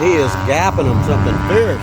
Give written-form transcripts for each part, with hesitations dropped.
he is gapping them something fierce.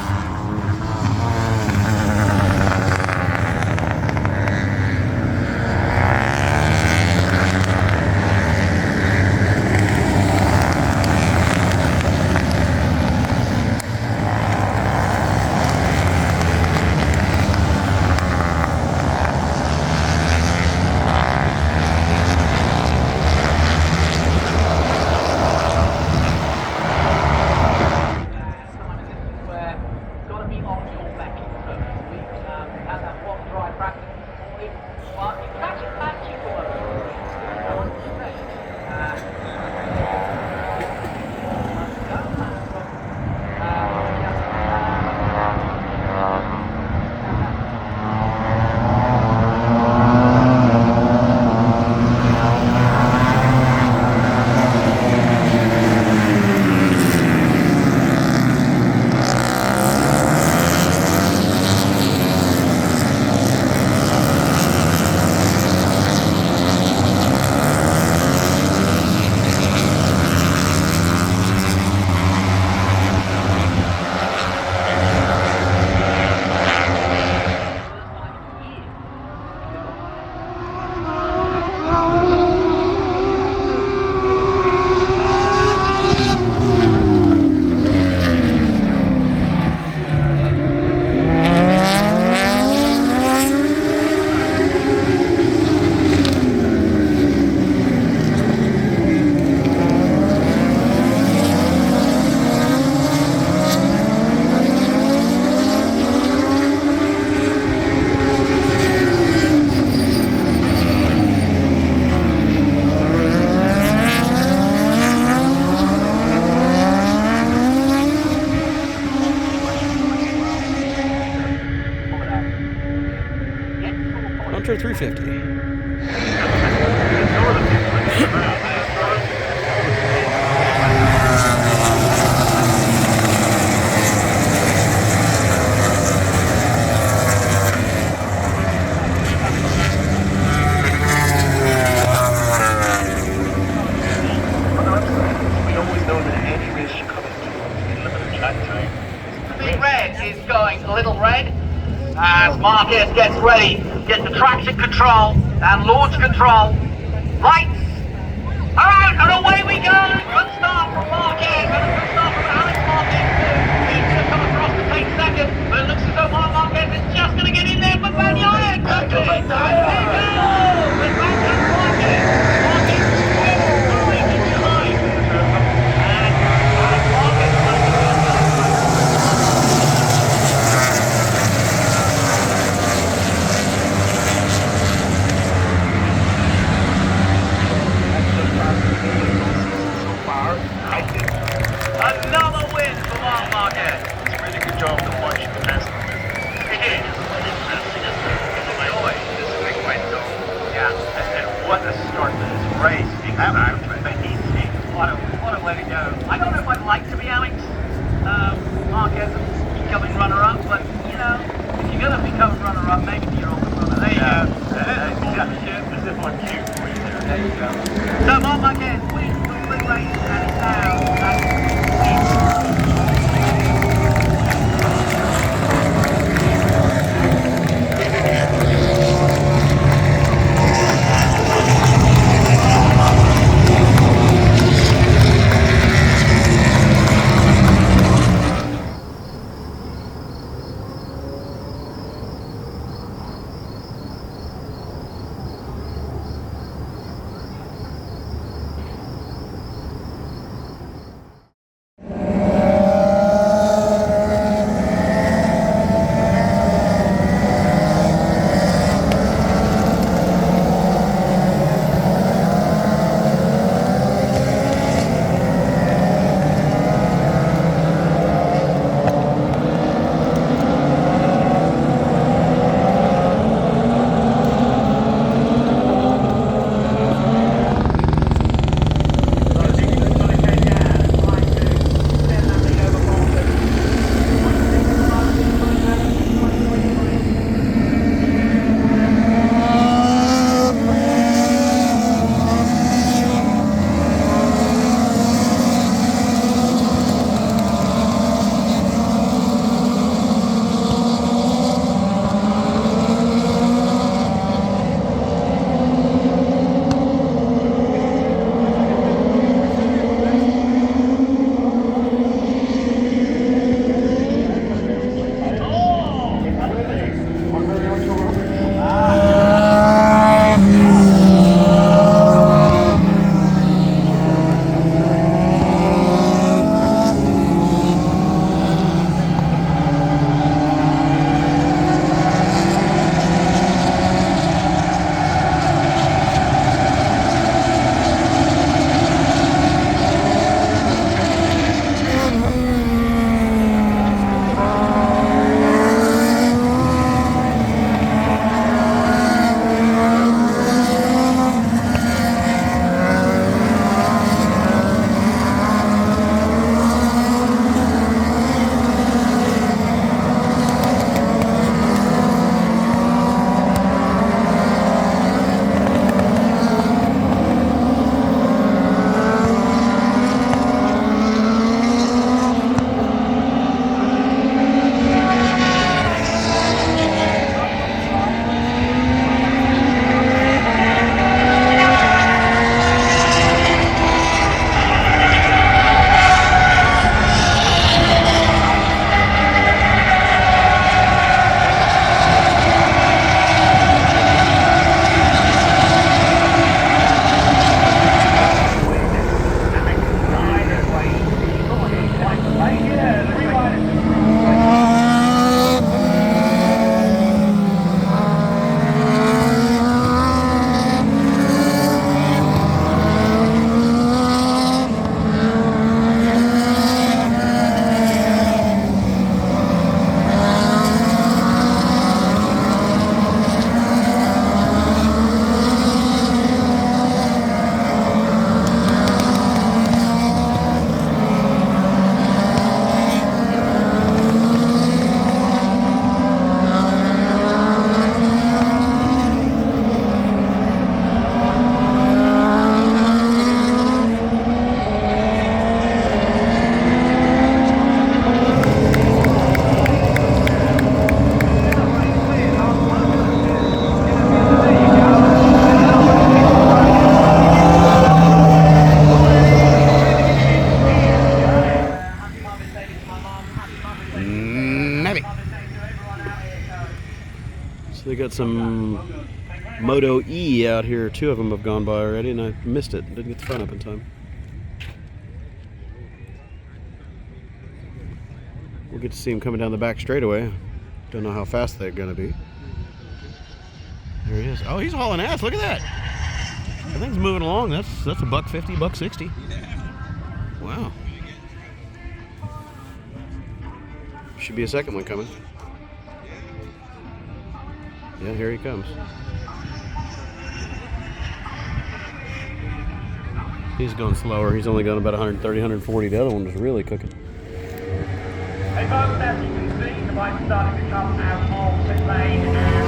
Moto 350. Red is going a little red as Marquez gets ready, get the traction control and launch control. Lights are out and away we go. Good start from Marquez and a good start from Alex Marquez too. He's going to come across to take second, but it looks as though Marquez is just going to get in there, but Bagnaia comes in. There he goes! And back comes Marquez. Marquez is going in behind. And Alex Marquez is going to go. Navi. So they got some Moto3 out here. 2 of them have gone by already, and I missed it. Didn't get the front up in time. We'll get to see him coming down the back straightaway. Don't know how fast they're going to be. There he is. Oh, he's hauling ass. Look at that. That thing's moving along. That's a $150, $160. Wow. Should be a second one coming. Yeah, here he comes. He's going slower. He's only going about 130, 140. The other one was really cooking. Hey folks, as you can see, the bike's starting to come out of pit lane and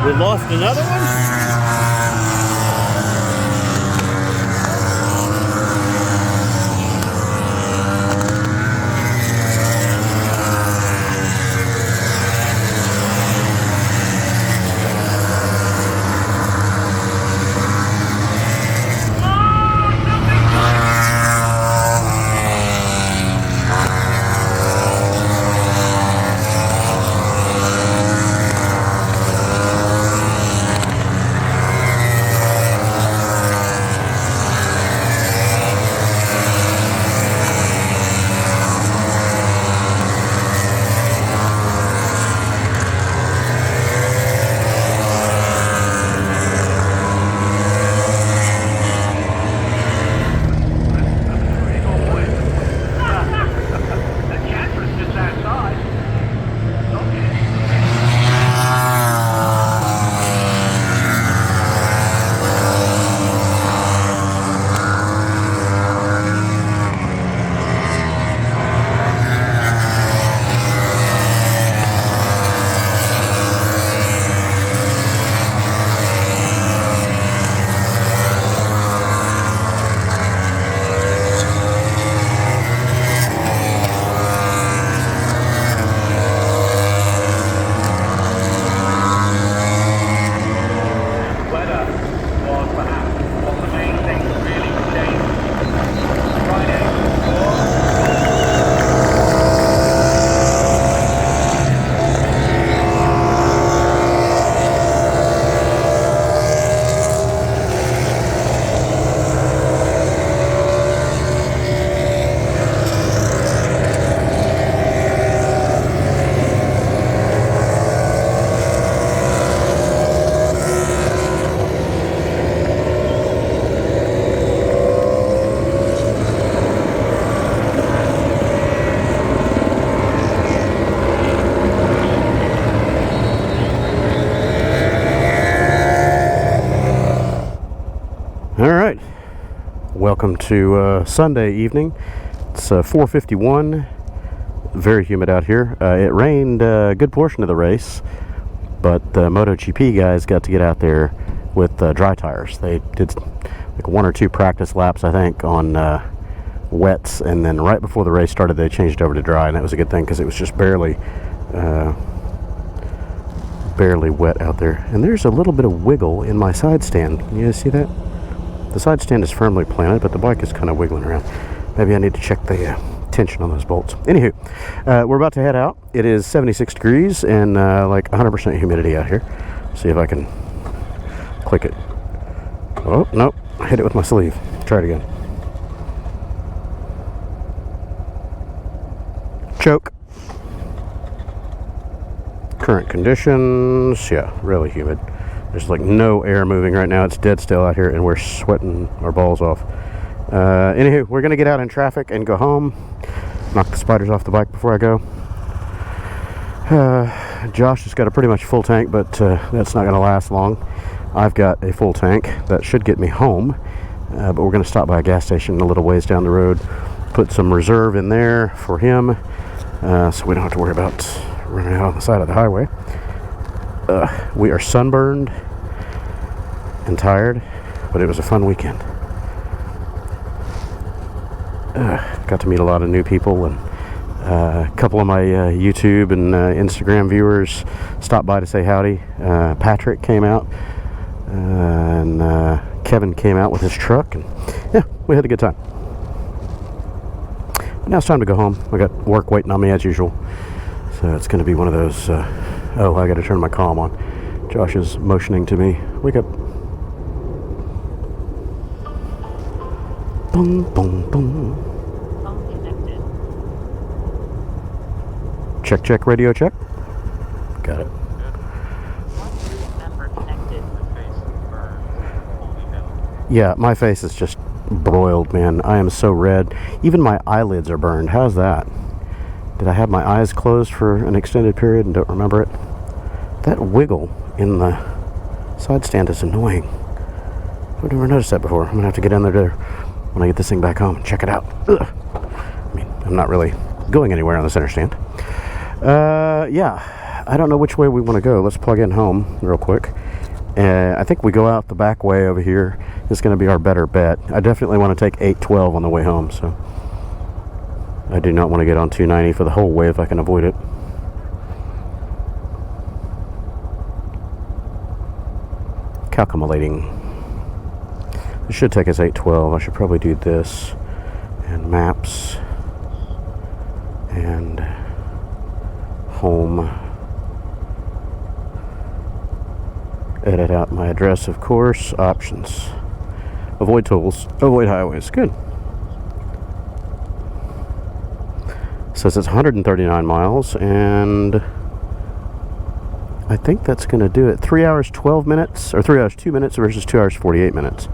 We lost another one? welcome to Sunday evening. It's 4:51. Very humid out here. It rained a good portion of the race, but the MotoGP guys got to get out there with dry tires. They did like 1 or 2 practice laps, I think, on wets, and then right before the race started, they changed over to dry, and that was a good thing because it was just barely wet out there. And there's a little bit of wiggle in my side stand. You guys see that? The side stand is firmly planted, but the bike is kind of wiggling around. Maybe I need to check the tension on those bolts. Anywho, we're about to head out. It is 76 degrees and like 100% humidity out here. See if I can click it. Oh, nope. I hit it with my sleeve. Try it again. Choke. Current conditions, yeah, really humid. There's like no air moving right now. It's dead still out here, and we're sweating our balls off. Anywho, we're gonna get out in traffic and go home. Knock the spiders off the bike before I go. Josh has got a pretty much full tank, but that's not gonna last long. I've got a full tank that should get me home, but we're gonna stop by a gas station a little ways down the road, put some reserve in there for him, so we don't have to worry about running out on the side of the highway. We are sunburned and tired, but it was a fun weekend. Got to meet a lot of new people, and a couple of my YouTube and Instagram viewers stopped by to say howdy. Patrick came out, and Kevin came out with his truck, and yeah, we had a good time. But now it's time to go home. I got work waiting on me as usual, so it's going to be one of those. Oh, I got to turn my comm on. Josh is motioning to me. Wake up. Boom, boom, boom. Phone connected. Check, check, radio check. Got it. Member connected. Yeah, my face is just broiled, man. I am so red. Even my eyelids are burned. How's that? Did I have my eyes closed for an extended period and don't remember it? That wiggle in the side stand is annoying. I've never noticed that before. I'm going to have to get in there when I get this thing back home and check it out. Ugh. I mean, I'm not really going anywhere on the center stand. Yeah, I don't know which way we want to go. Let's plug in home real quick. I think we go out the back way over here. It's going to be our better bet. I definitely want to take 812 on the way home, so I do not want to get on 290 for the whole way if I can avoid it. Calculating. It should take us 812. I should probably do this and maps and home. Edit out my address, of course. Options. Avoid tolls. Avoid highways. Good. Says it's 139 miles, and I think that's going to do it. 3 hours 12 minutes, or 3 hours 2 minutes versus 2 hours 48 minutes.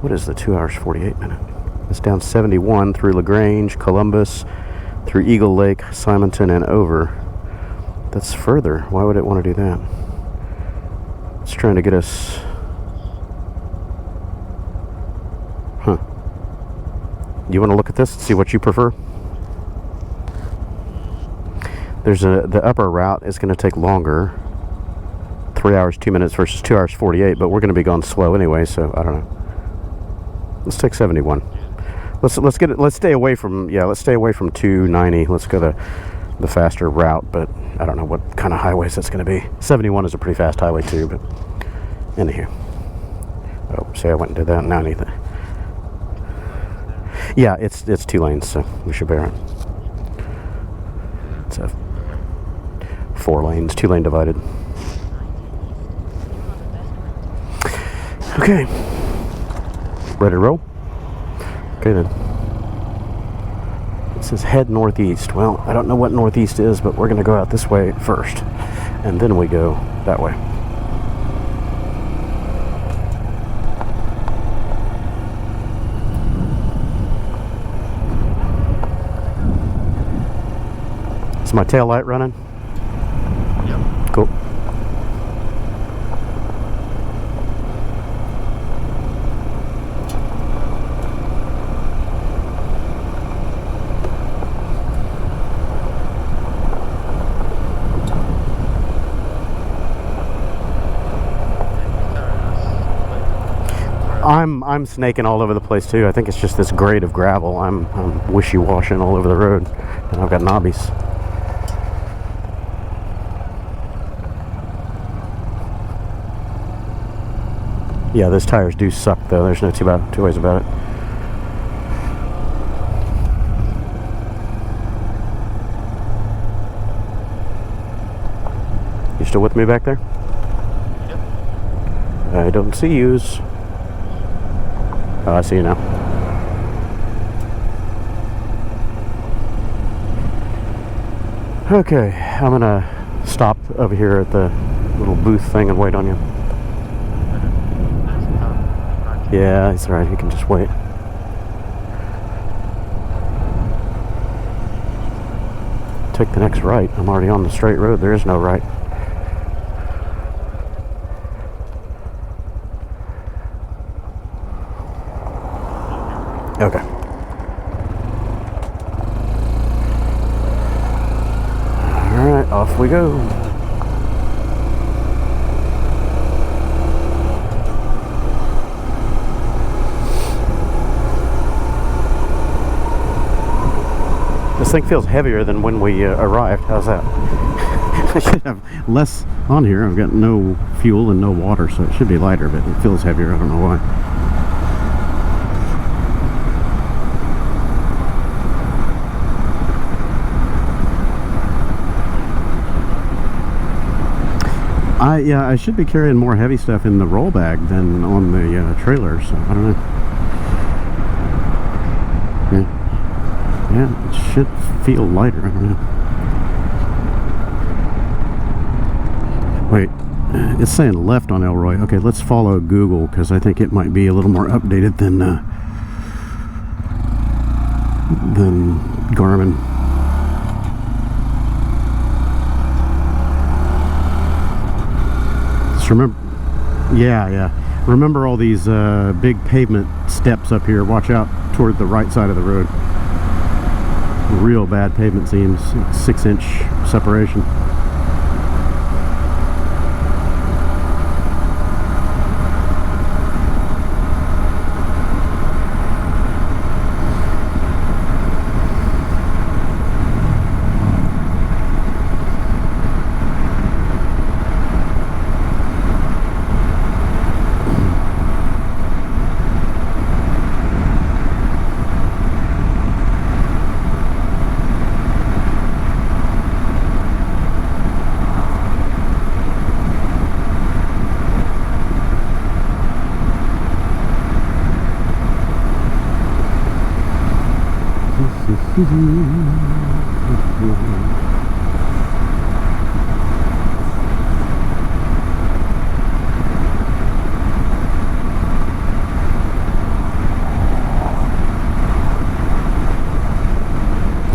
What is the 2 hours 48 minute? It's down 71 through Grange, Columbus, through Eagle Lake, Simonton, and over. That's further. Why would it want to do that? It's trying to get us. Huh. You want to look at this and see what you prefer? There's the upper route is going to take longer. 3 hours 2 minutes versus 2 hours 48, but we're going to be going slow anyway, so I don't know. Let's take 71. Let's get it. Let's stay away from 290. Let's go the faster route, but I don't know what kind of highways that's going to be. 71 is a pretty fast highway too, but anywho. Oh, see, I went and did that. Now I need that. Yeah, it's 2 lanes, so we should bear it. It's a 4 lanes, 2 lane divided. Okay. Ready to roll? Okay then. It says head northeast. Well, I don't know what northeast is, but we're going to go out this way first, and then we go that way. Is my tail light running? Yep. Cool. I'm snaking all over the place too. I think it's just this grade of gravel. I'm wishy-washing all over the road, and I've got knobbies. Yeah, those tires do suck though. There's no two ways about it. You still with me back there? Yep. I don't see yous. Oh, I see you now. Okay, I'm gonna stop over here at the little booth thing and wait on you. Yeah, it's alright, you can just wait. Take the next right. I'm already on the straight road. There is no right. Okay. Alright, off we go. This thing feels heavier than when we arrived. How's that? I should have less on here. I've got no fuel and no water, so it should be lighter, but it feels heavier. I don't know why. I should be carrying more heavy stuff in the roll bag than on the trailer, so I don't know. Yeah, it should feel lighter. I don't know. Wait, it's saying left on Elroy. Okay, let's follow Google because I think it might be a little more updated than Garmin. Just remember, yeah. Remember all these big pavement steps up here. Watch out toward the right side of the road. Real bad pavement seams, 6-inch separation.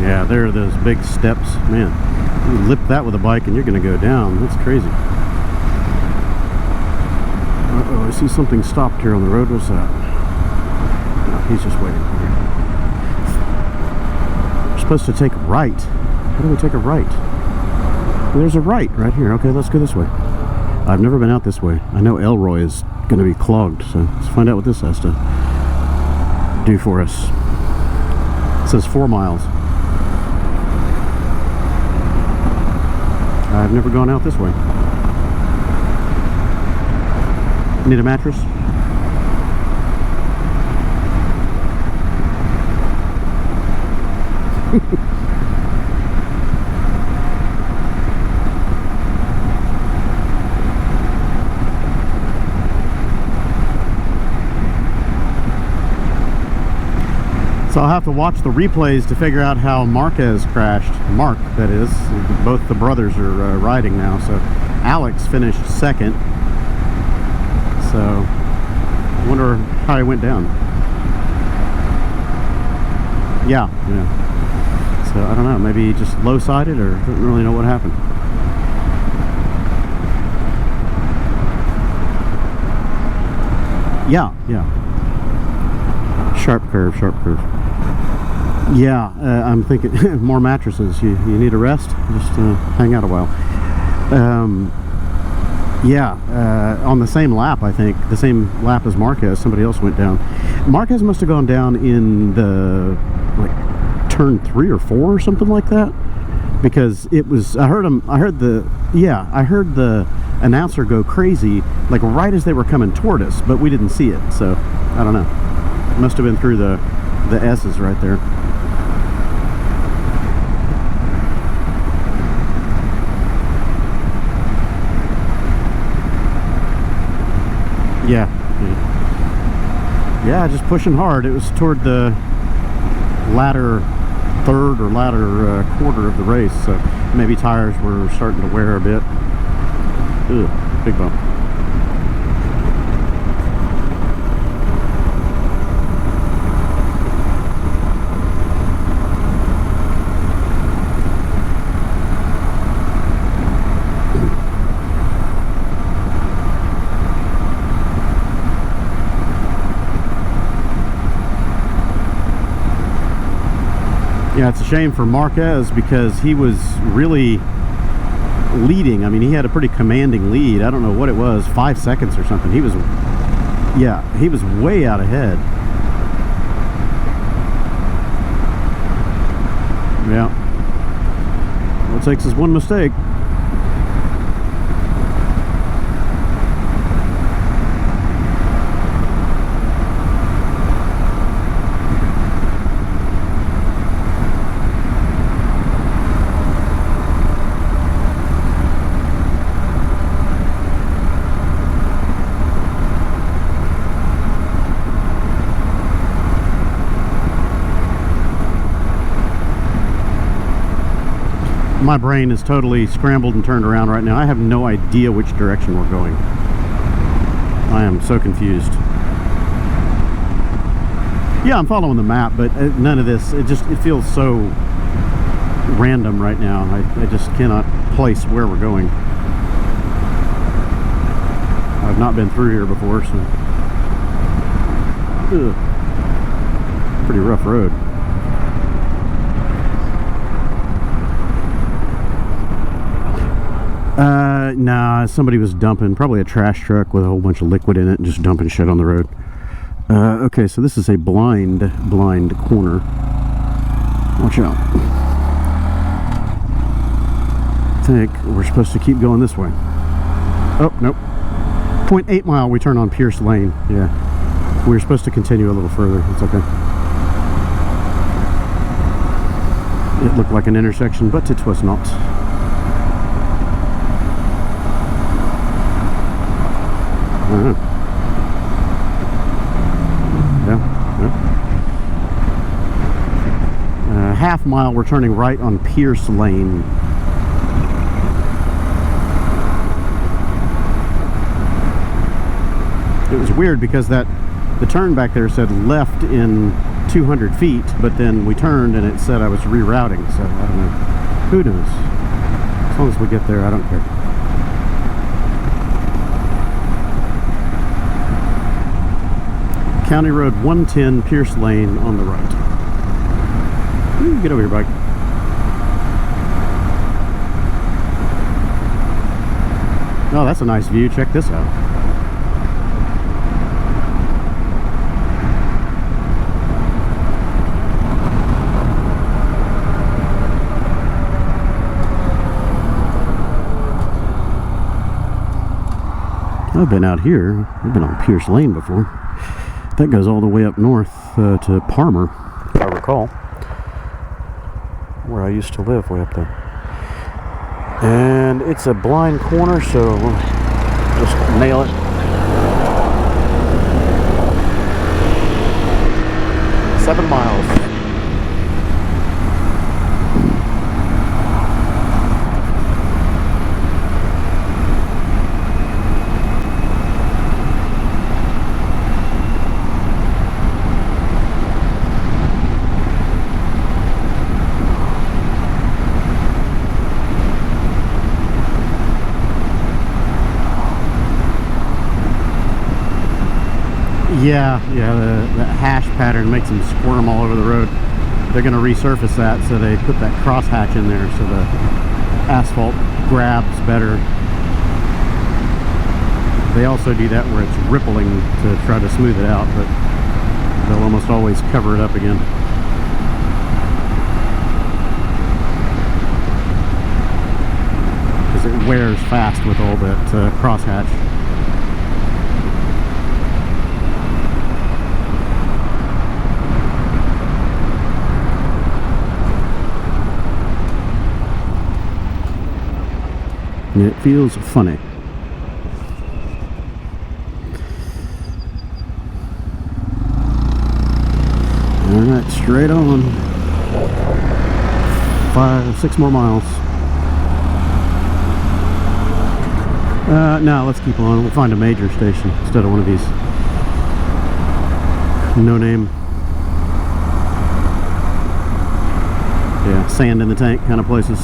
Yeah, there are those big steps. Man, you lip that with a bike and you're going to go down. That's crazy. Uh-oh, I see something stopped here on the road. What's that? No, he's just waiting here. We're supposed to take a right. How do we take a right? There's a right here. Okay, let's go this way. I've never been out this way. I know Elroy is going to be clogged, so let's find out what this has to do for us. It says 4 miles. I've never gone out this way. Need a mattress? So I'll have to watch the replays to figure out how Marquez crashed. Mark, that is. Both the brothers are riding now. So Alex finished second. So I wonder how he went down. Yeah. So I don't know. Maybe he just low-sided or didn't really know what happened. Yeah. Sharp curve. Yeah, I'm thinking more mattresses. You need a rest? Just hang out a while. Yeah, on the same lap, I think. The same lap as Marquez. Somebody else went down. Marquez must have gone down in the, like, turn 3 or 4 or something like that. Because it was, I heard the announcer go crazy, like, right as they were coming toward us, but we didn't see it. So, I don't know. It must have been through the S's right there. Yeah, just pushing hard. It was toward the latter third or latter quarter of the race, so maybe tires were starting to wear a bit. Ugh, big bump. Yeah, it's a shame for Marquez because he was really leading. I mean, he had a pretty commanding lead. I don't know what it was, 5 seconds or something. He was way out ahead. Yeah. All it takes is one mistake. My brain is totally scrambled and turned around right now. I have no idea which direction we're going. I am so confused. Yeah, I'm following the map, but none of this, it feels so random right now. I just cannot place where we're going. I've not been through here before, so. Ugh. Pretty rough road. Nah, somebody was dumping, probably a trash truck with a whole bunch of liquid in it and just dumping shit on the road. Okay, so this is a blind corner. Watch out. I think we're supposed to keep going this way. Oh, nope. 0.8 mile, we turn on Pierce Lane. Yeah. We were supposed to continue a little further. It's okay. It looked like an intersection, but it was not. Half mile, we're turning right on Pierce Lane. It was weird because the turn back there said left in 200 feet, but then we turned and it said I was rerouting, so I don't know. Who knows? As long as we get there, I don't care. County Road 110, Pierce Lane on the right. Ooh, get over here, bike. Oh, that's a nice view. Check this out. I've been out here. I've been on Pierce Lane before. That goes all the way up north to Parmer, if I recall, where I used to live, way up there. And it's a blind corner, so just nail it. 7 miles. Yeah, the hash pattern makes them squirm all over the road. They're going to resurface that, so they put that crosshatch in there so the asphalt grabs better. They also do that where it's rippling to try to smooth it out, but they'll almost always cover it up again. Because it wears fast with all that crosshatch. And it feels funny. Alright, straight on. 6 more miles. No, let's keep on. We'll find a major station instead of one of these no-name, yeah, sand in the tank kind of places.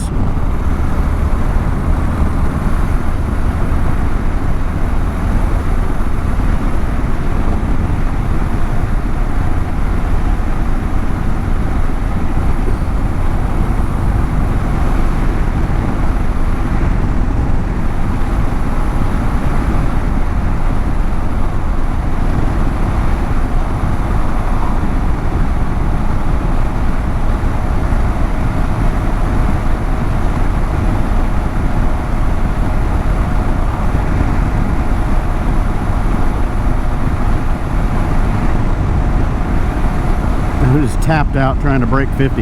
Just tapped out trying to break 50.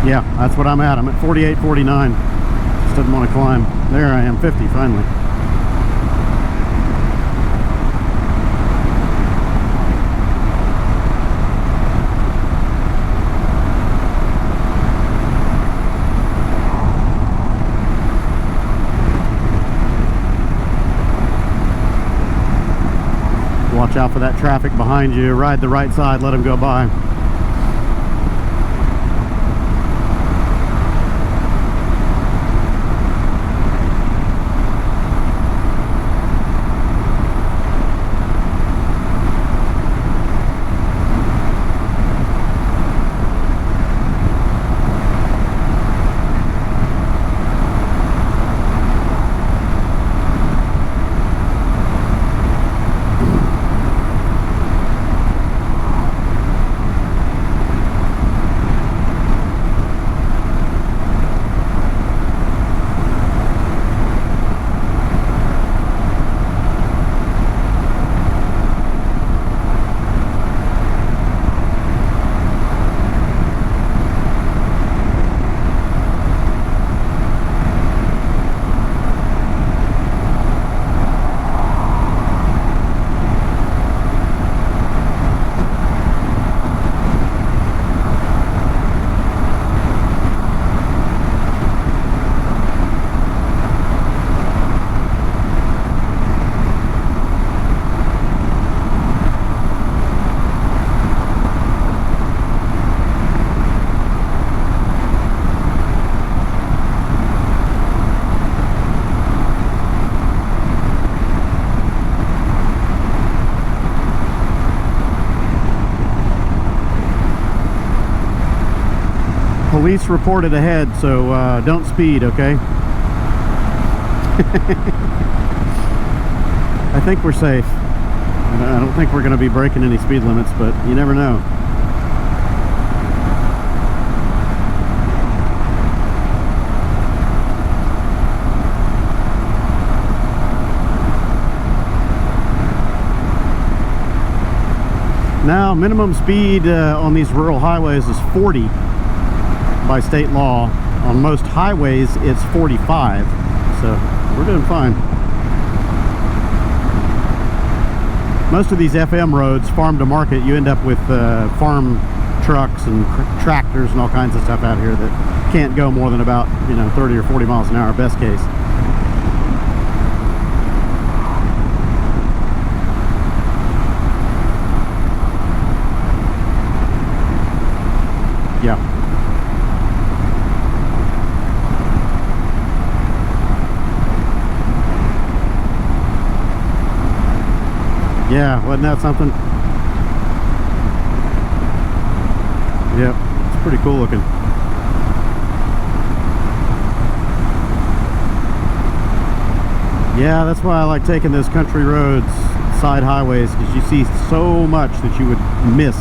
Yeah, that's what I'm at. I'm at 48, 49. Just didn't want to climb. There I am, 50 finally. Watch out for that traffic behind you. Ride the right side, let them go by. Police reported ahead, so don't speed, okay? I think we're safe. I don't think we're going to be breaking any speed limits, but you never know. Now, minimum speed on these rural highways is 40 by state law. On most highways, it's 45. So we're doing fine. Most of these FM roads, farm to market, you end up with farm trucks and tractors and all kinds of stuff out here that can't go more than about, 30 or 40 miles an hour, best case. Yeah. Yeah, wasn't that something? Yep, it's pretty cool looking. Yeah, that's why I like taking those country roads, side highways, because you see so much that you would miss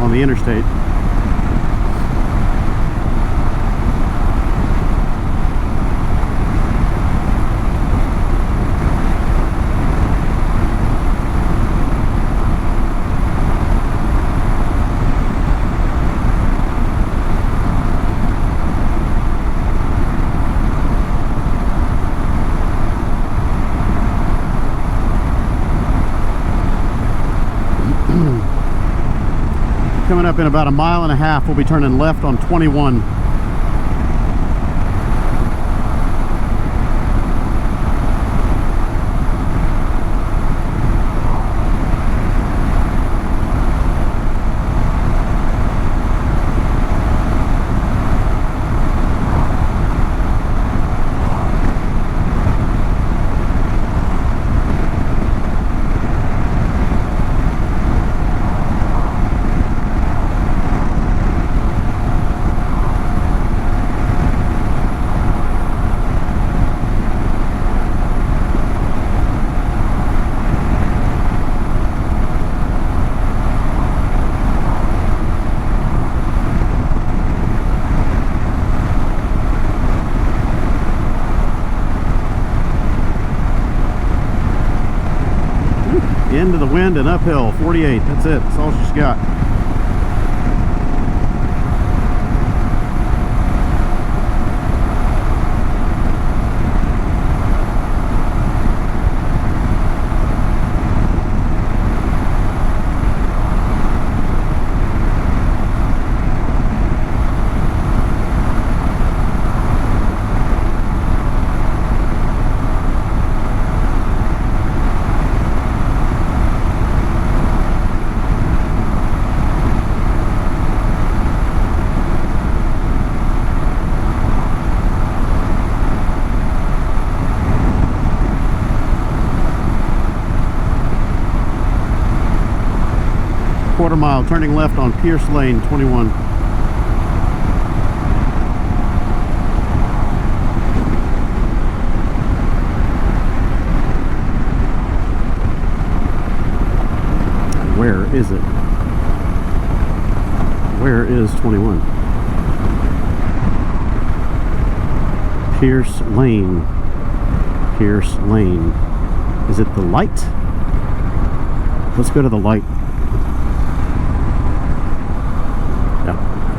on the interstate. Coming up in about 1.5 miles, we'll be turning left on 21. Into the wind and uphill, 48. That's it. That's all she's got. Quarter mile, turning left on Pierce Lane, 21. Where is it? Where is 21? Pierce Lane. Pierce Lane. Is it the light? Let's go to the light.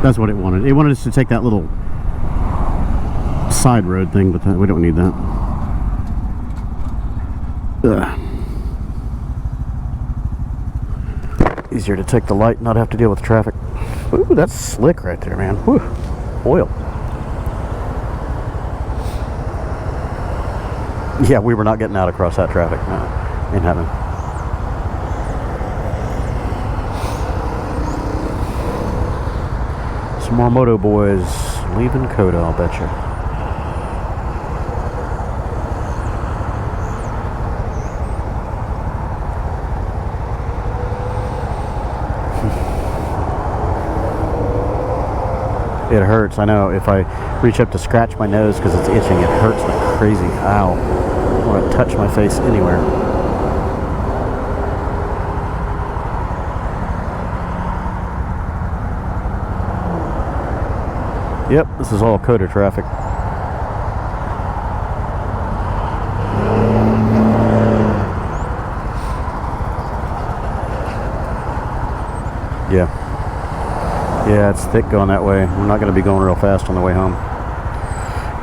That's what it wanted. It wanted us to take that little side road thing, but we don't need that. Ugh. Easier to take the light and not have to deal with traffic. Ooh, that's slick right there, man. Whew. Oil. Yeah, we were not getting out across that traffic. No, ain't happening. More moto boys leaving COTA, I'll bet you. It hurts. I know if I reach up to scratch my nose because it's itching, it hurts like crazy. Ow. I want to touch my face anywhere. Yep, this is all COTA traffic. Yeah, it's thick going that way. We're not going to be going real fast on the way home.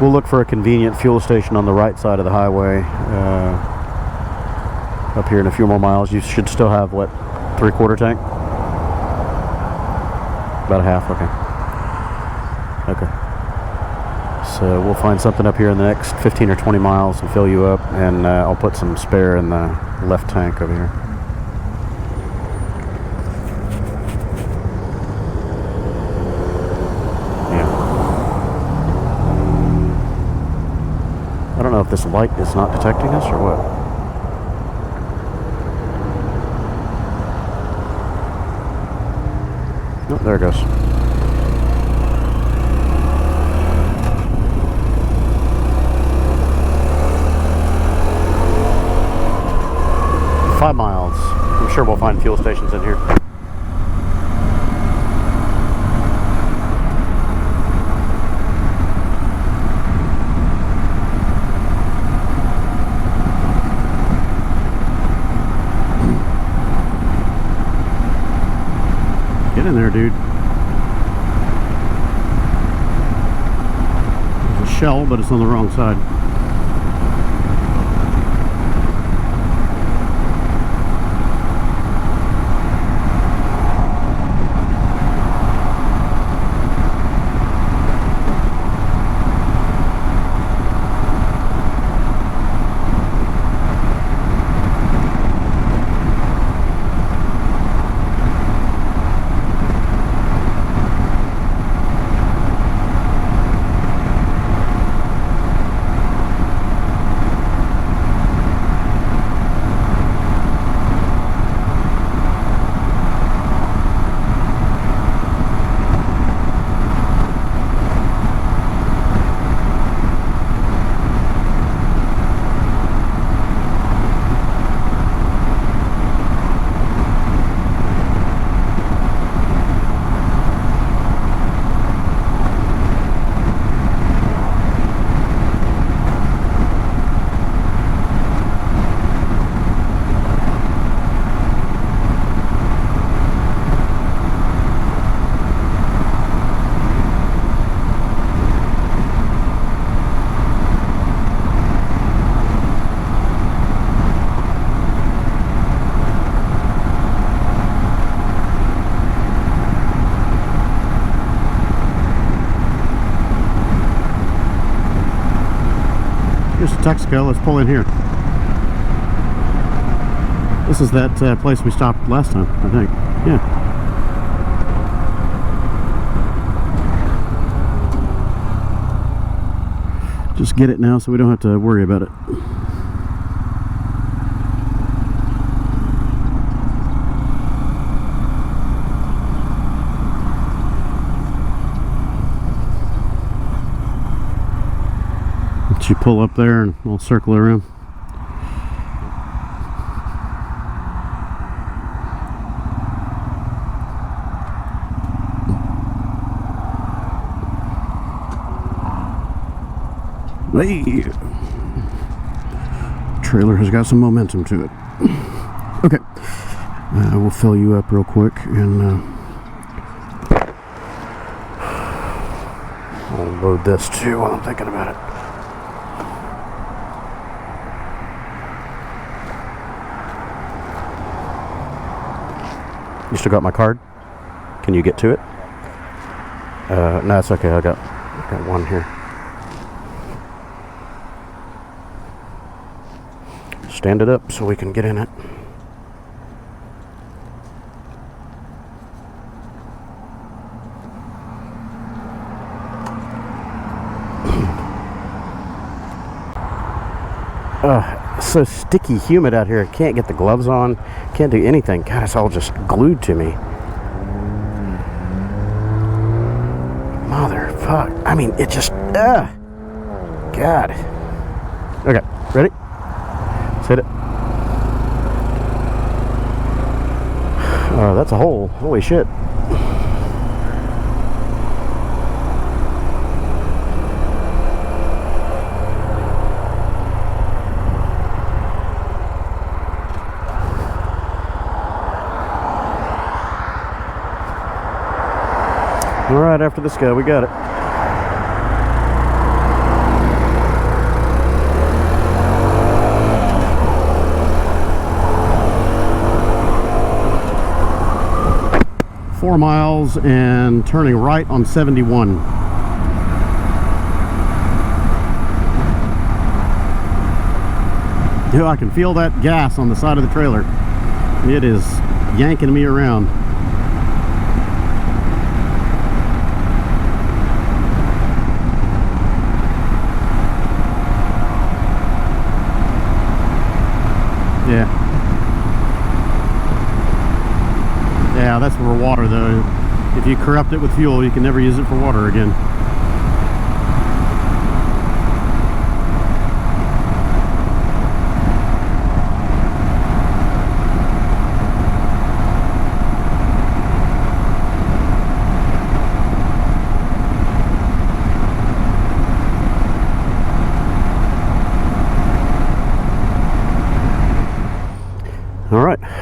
We'll look for a convenient fuel station on the right side of the highway. Up here in a few more miles. You should still have, what, 3/4 tank? About a half, okay. So we'll find something up here in the next 15 or 20 miles and fill you up, and I'll put some spare in the left tank over here. Yeah. I don't know if this light is not detecting us or what. Oh, there it goes. I'm sure we'll find fuel stations in here. Get in there, dude. There's a shell, but it's on the wrong side. Here's Texaco. Let's pull in here. This is that place we stopped last time, I think. Yeah. Just get it now so we don't have to worry about it. You pull up there and we'll circle around. Hey! Trailer has got some momentum to it. Okay, we'll fill you up real quick and I'll load this too while I'm thinking about it. You still got my card? Can you get to it? No, it's okay. I got one here. Stand it up so we can get in it. It's so sticky, humid out here. I can't get the gloves on. Can't do anything. God, it's all just glued to me. Motherfuck. I mean, it just, God. Okay, ready? Let's hit it. Oh, that's a hole. Holy shit. All right, after this guy, we got it. Four miles and turning right on 71. Yeah, I can feel that gas on the side of the trailer. It is yanking me around. Yeah. Yeah, that's for water though. If you corrupt it with fuel, you can never use it for water again.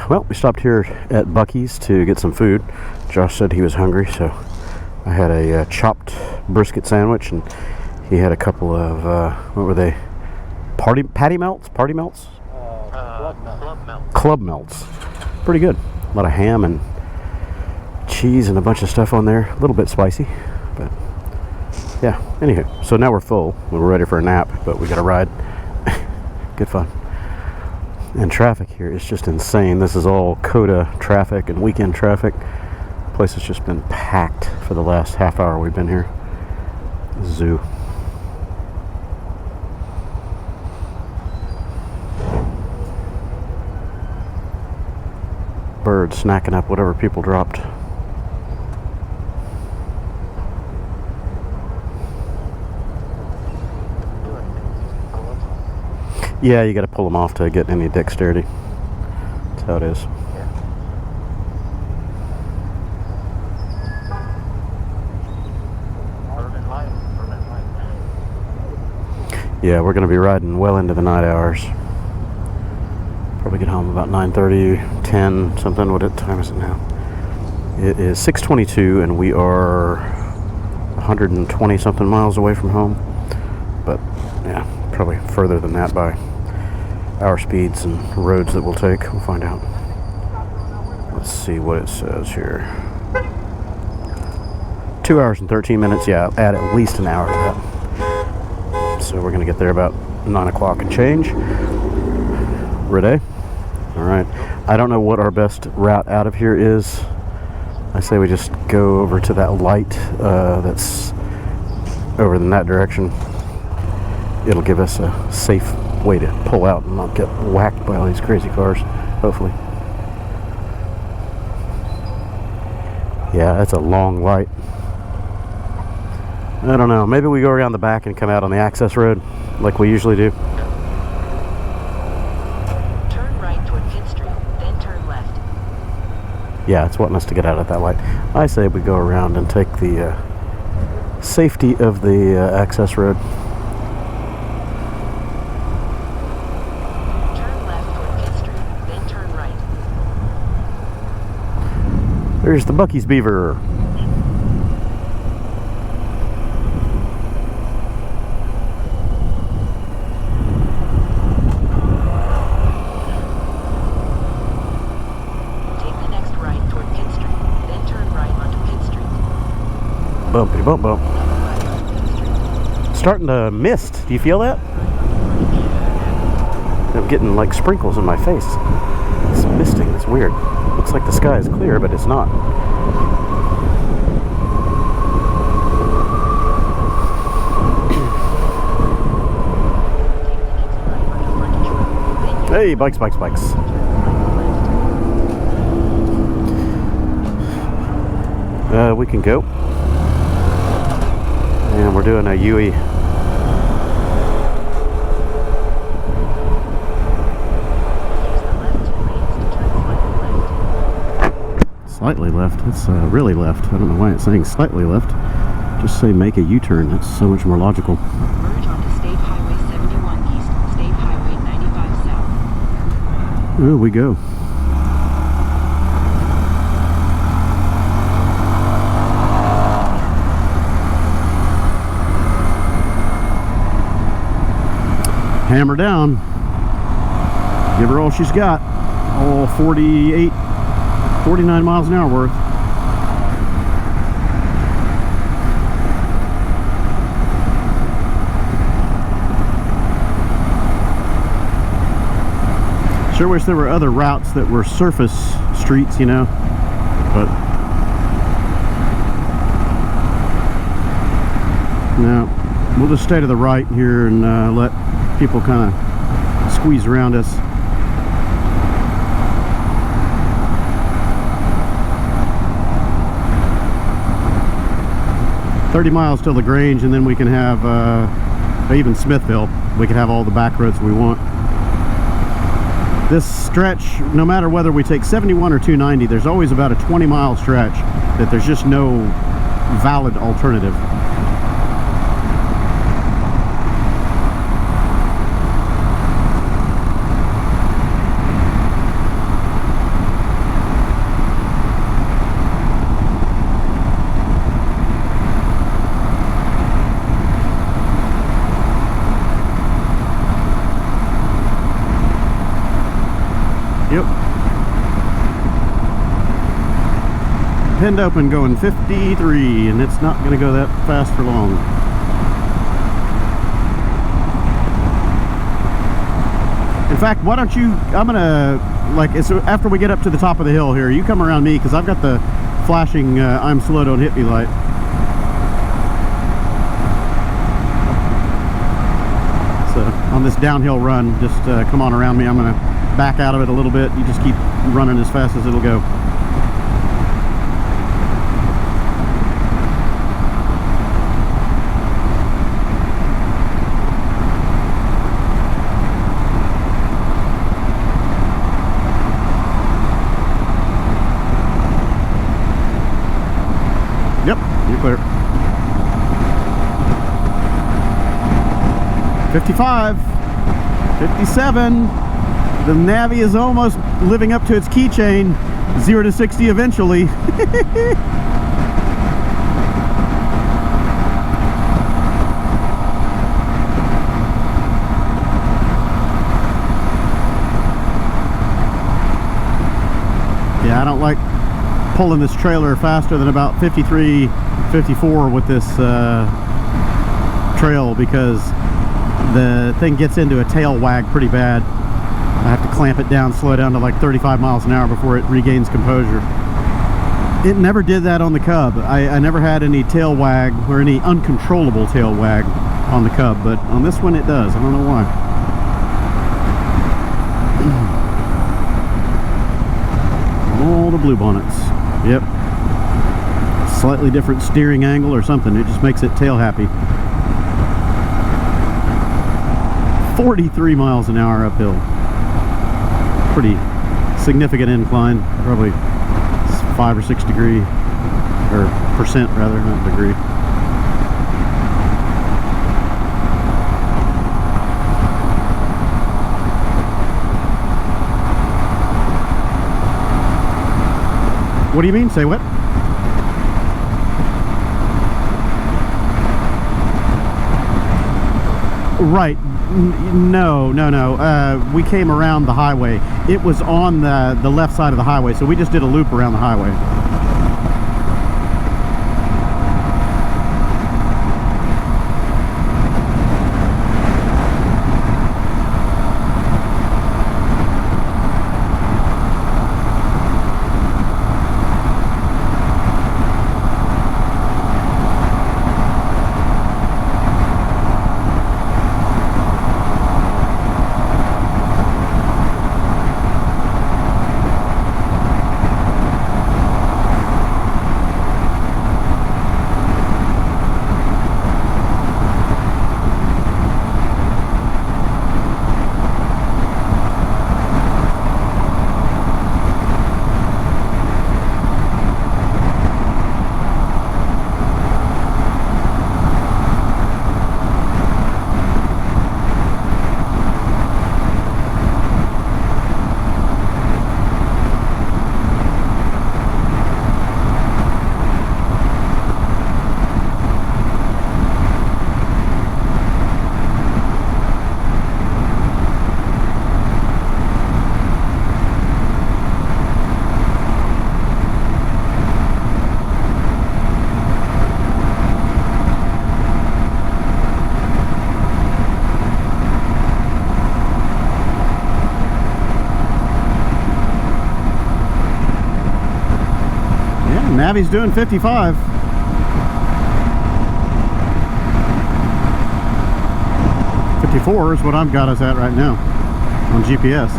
Well, we stopped here at Buc-ee's to get some food. Josh said he was hungry, so I had a chopped brisket sandwich, and he had a couple of, what were they? Patty melts? Party melts? Club melts. Pretty good. A lot of ham and cheese and a bunch of stuff on there. A little bit spicy, but yeah. Anywho, so now we're full. We're ready for a nap, but we got to ride. Good fun. And traffic here is just insane. This is all COTA traffic and weekend traffic. The place has just been packed for the last half hour we've been here. Zoo. Birds snacking up whatever people dropped. Yeah, you got to pull them off to get any dexterity. That's how it is. Yeah, we're going to be riding well into the night hours. Probably get home about 9:30, 10, something. What time is it now? It is 6:22, and we are 120 something miles away from home. But yeah, probably further than that by our speeds and roads that we'll take. We'll find out. Let's see what it says here. 2 hours and 13 minutes. Yeah, add at least an hour to that. So we're going to get there about 9 o'clock and change. Ready? All right. I don't know what our best route out of here is. I say we just go over to that light that's over in that direction. It'll give us a safe way to pull out and not get whacked by all these crazy cars, hopefully. Yeah, that's a long light. I don't know. Maybe we go around the back and come out on the access road like we usually do. Turn right toward Pitt Street, then turn left. Yeah, it's wanting us to get out at that light. I say we go around and take the safety of the access road. Turn left toward Pitt Street, then turn right. There's the Buc-ee's Beaver. Bumpy bump bump. Starting to mist. Do you feel that? I'm getting like sprinkles in my face. It's misting. It's weird. Looks like the sky is clear, but it's not. Hey, bikes, bikes, bikes. We can go. And we're doing a UE. Slightly left. It's really left. I don't know why it's saying slightly left. Just say make a U-turn. That's so much more logical. Merge onto State Highway 71 East, State Highway 95 South. Oh, we go. Hammer down. Give her all she's got. All 49 miles an hour worth. Sure wish there were other routes that were surface streets, you know, but no, we'll just stay to the right here and let people kind of squeeze around us. $30 miles till the Grange, and then we can have even Smithville. We can have all the back roads we want. This stretch, no matter whether we take 71 or 290, there's always about a 20-mile stretch that there's just no valid alternative. pinned open going 53, and it's not going to go that fast for long. In fact, why don't you, I'm going to, like, it's after we get up to the top of the hill here, you come around me, because I've got the flashing I'm slow, don't hit me light. So on this downhill run, just come on around me. I'm going to back out of it a little bit. You just keep running as fast as it'll go. Yep, you're clear. 55, 57. The Navi is almost living up to its keychain. 0 to 60 eventually. Yeah, I don't like pulling this trailer faster than about 53, 54 with this trail, because the thing gets into a tail wag pretty bad. I have to clamp it down, slow it down to like 35 miles an hour before it regains composure. It never did that on the Cub. I never had any tail wag or any uncontrollable tail wag on the Cub, but on this one it does. I don't know why. All the blue bonnets. Yep. Slightly different steering angle or something. It just makes it tail happy. 43 miles an hour uphill. Pretty significant incline. Probably 5 or 6 degree, or percent rather, not degree. What do you mean? Say what? Right. No. We came around the highway. It was on the left side of the highway, so we just did a loop around the highway. Navi's doing 55. 54 is what I've got us at right now on GPS.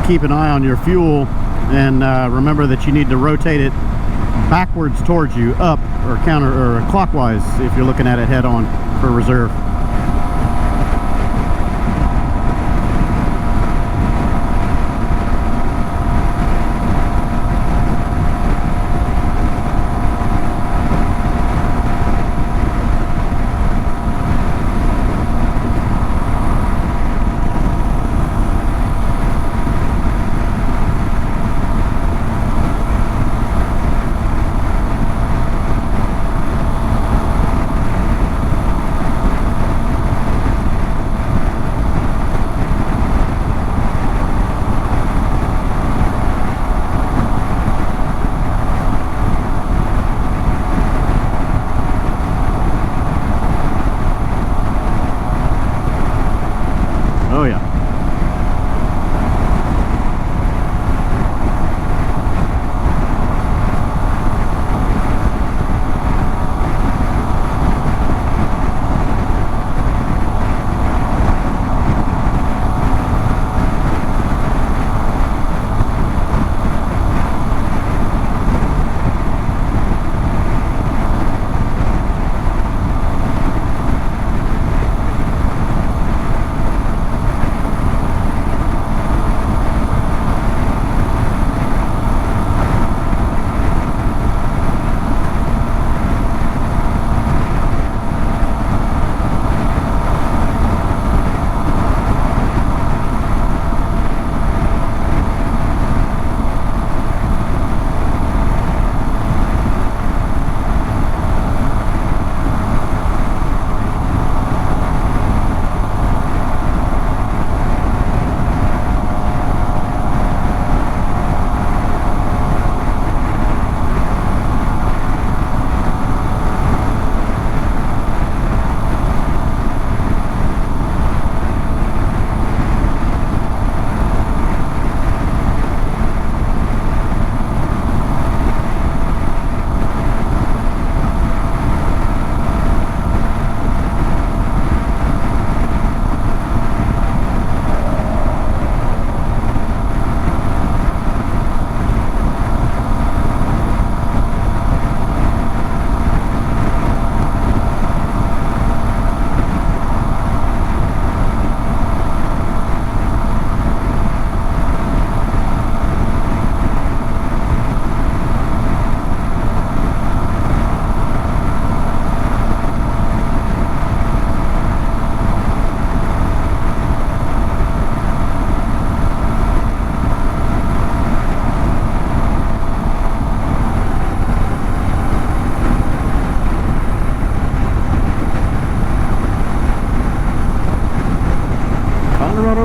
keep an eye on your fuel, and remember that you need to rotate it backwards towards you, up or counter or clockwise if you're looking at it head on for reserve. Oh yeah.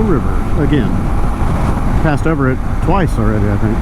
River again. Passed over it twice already, I think.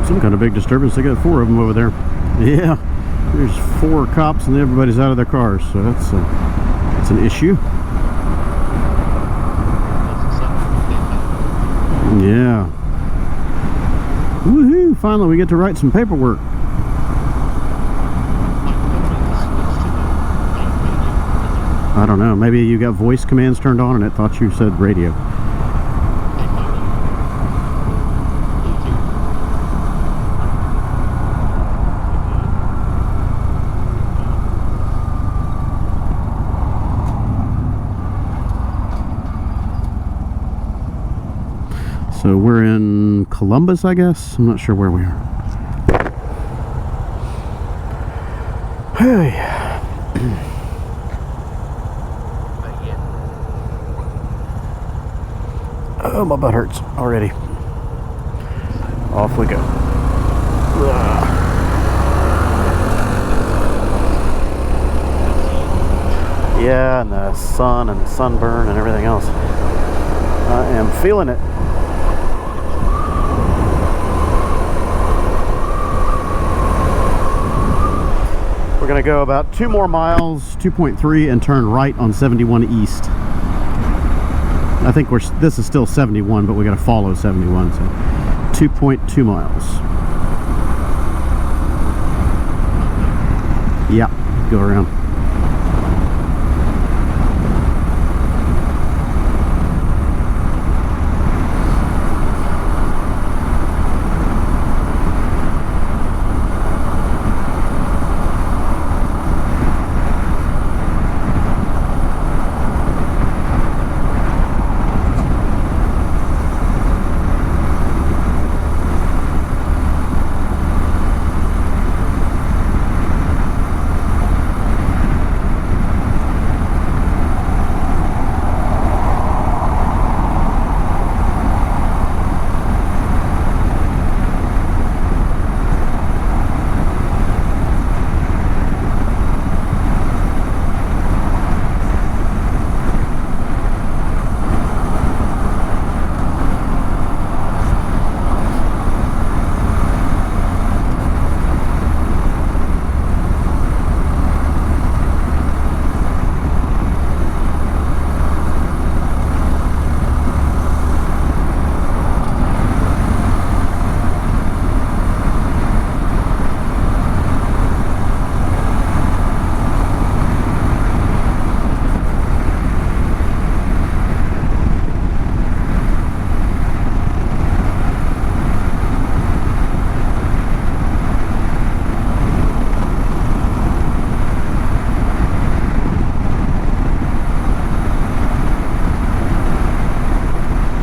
Some kind of big disturbance. They got 4 of them over there. Yeah, there's 4 cops and everybody's out of their cars, so that's an issue. Yeah. Woohoo! Finally, we get to write some paperwork. I don't know. Maybe you got voice commands turned on and it thought you said radio. So we're in Columbus, I guess. I'm not sure where we are. Hey. Oh, my butt hurts already. Off we go. Yeah, and the sun and sunburn and everything else. I am feeling it. We're gonna go about 2 more miles, 2.3, and turn right on 71 East. I think this is still 71, but we gotta follow 71, so 2.2 miles. Yeah, go around.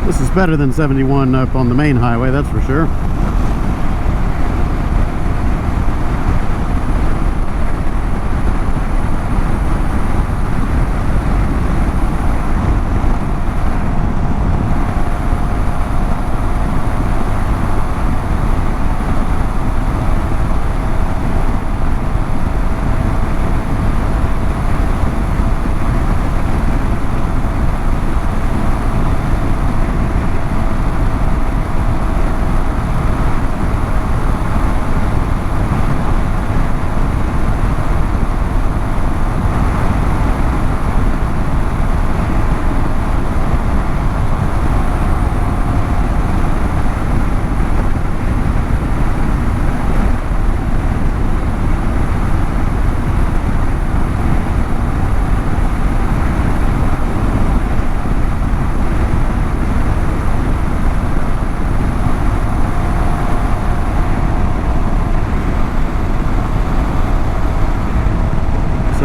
This is better than 71 up on the main highway, that's for sure.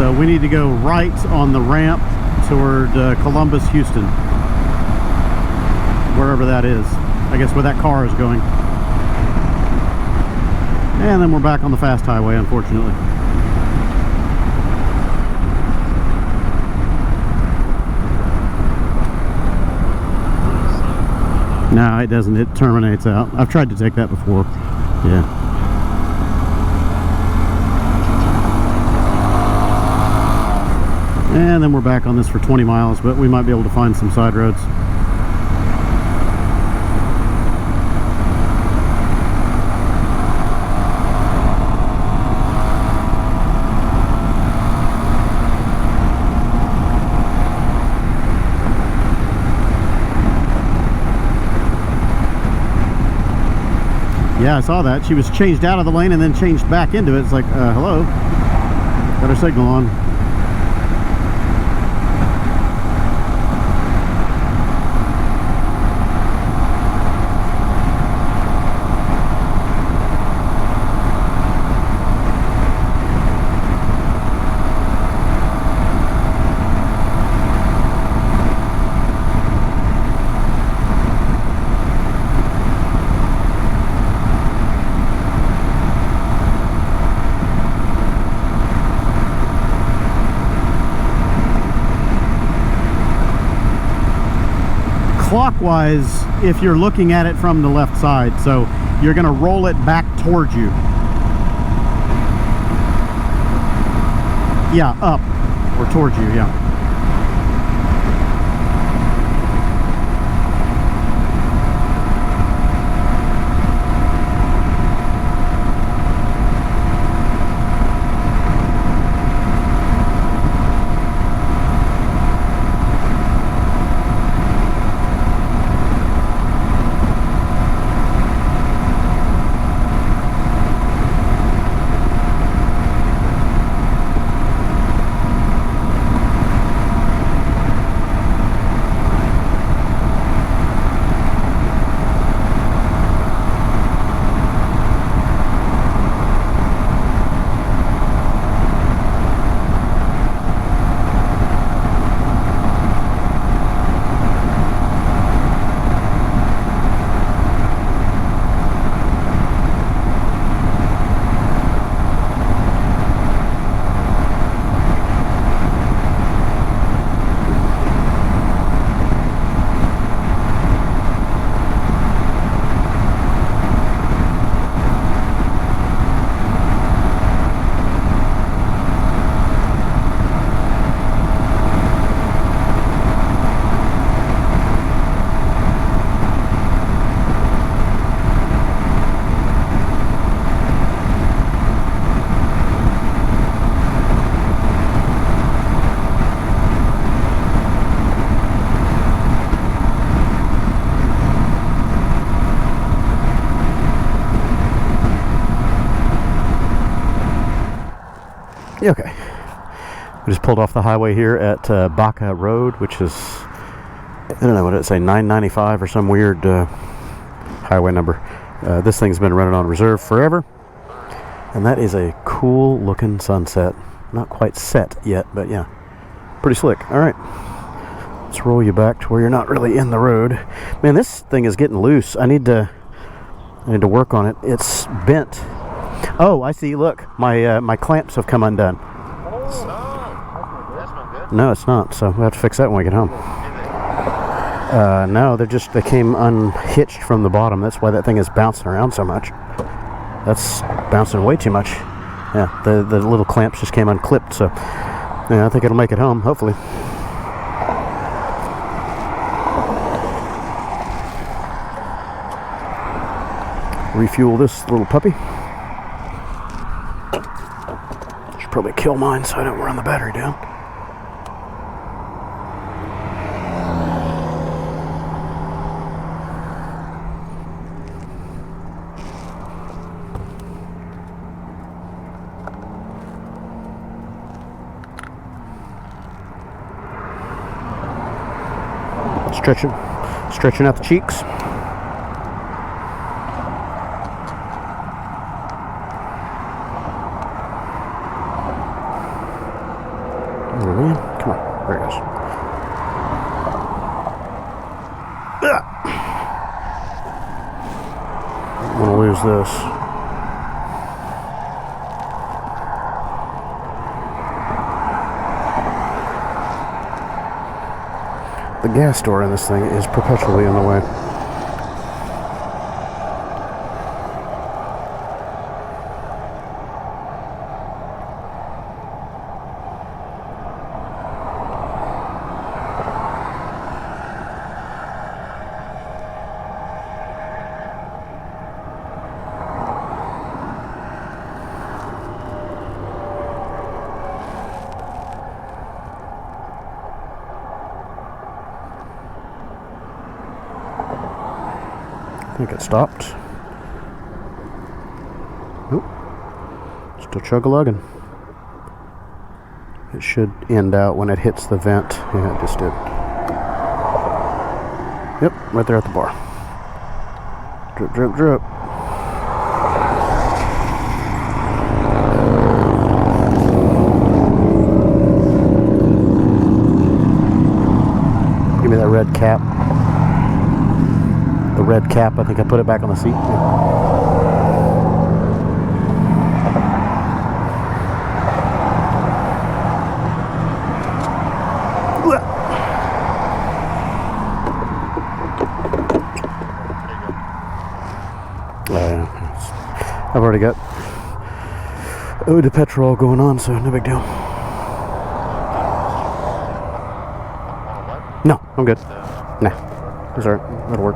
So we need to go right on the ramp toward Columbus, Houston. Wherever that is. I guess where that car is going. And then we're back on the fast highway, unfortunately. No, it doesn't. It terminates out. I've tried to take that before. Yeah. And then we're back on this for 20 miles, but we might be able to find some side roads. Yeah, I saw that. She was changed out of the lane and then changed back into it. It's like, hello. Got her signal on. Clockwise if you're looking at it from the left side, so you're going to roll it back towards you. Yeah, up or towards you, yeah. Okay. We just pulled off the highway here at Buc-ee Road, which is, I don't know, what did it say, 995 or some weird highway number. This thing's been running on reserve forever. And that is a cool looking sunset. Not quite set yet, but yeah, pretty slick. All right. Let's roll you back to where you're not really in the road. Man, this thing is getting loose. I need to work on it. It's bent. Oh, I see. Look, my clamps have come undone. Oh, no. That's not good. No, it's not. So we'll have to fix that when we get home. No, they came unhitched from the bottom. That's why that thing is bouncing around so much. That's bouncing way too much. Yeah, the little clamps just came unclipped. So yeah, I think it'll make it home, hopefully. Refuel this little puppy. Should probably kill mine so I don't run the battery down. Stretching out the cheeks. Oh man, come on, there it goes. Don't want to lose this. The gas door in this thing is perpetually in the way. I think it stopped. Nope. Still chug-a-lugging. It should end out when it hits the vent. Yeah, it just did. Yep, right there at the bar. Drip, drip, drip. Give me that red cap. The red cap, I think I put it back on the seat. I've already got eau de petrol going on, so no big deal. No, I'm good. Nah, it's alright. That'll work.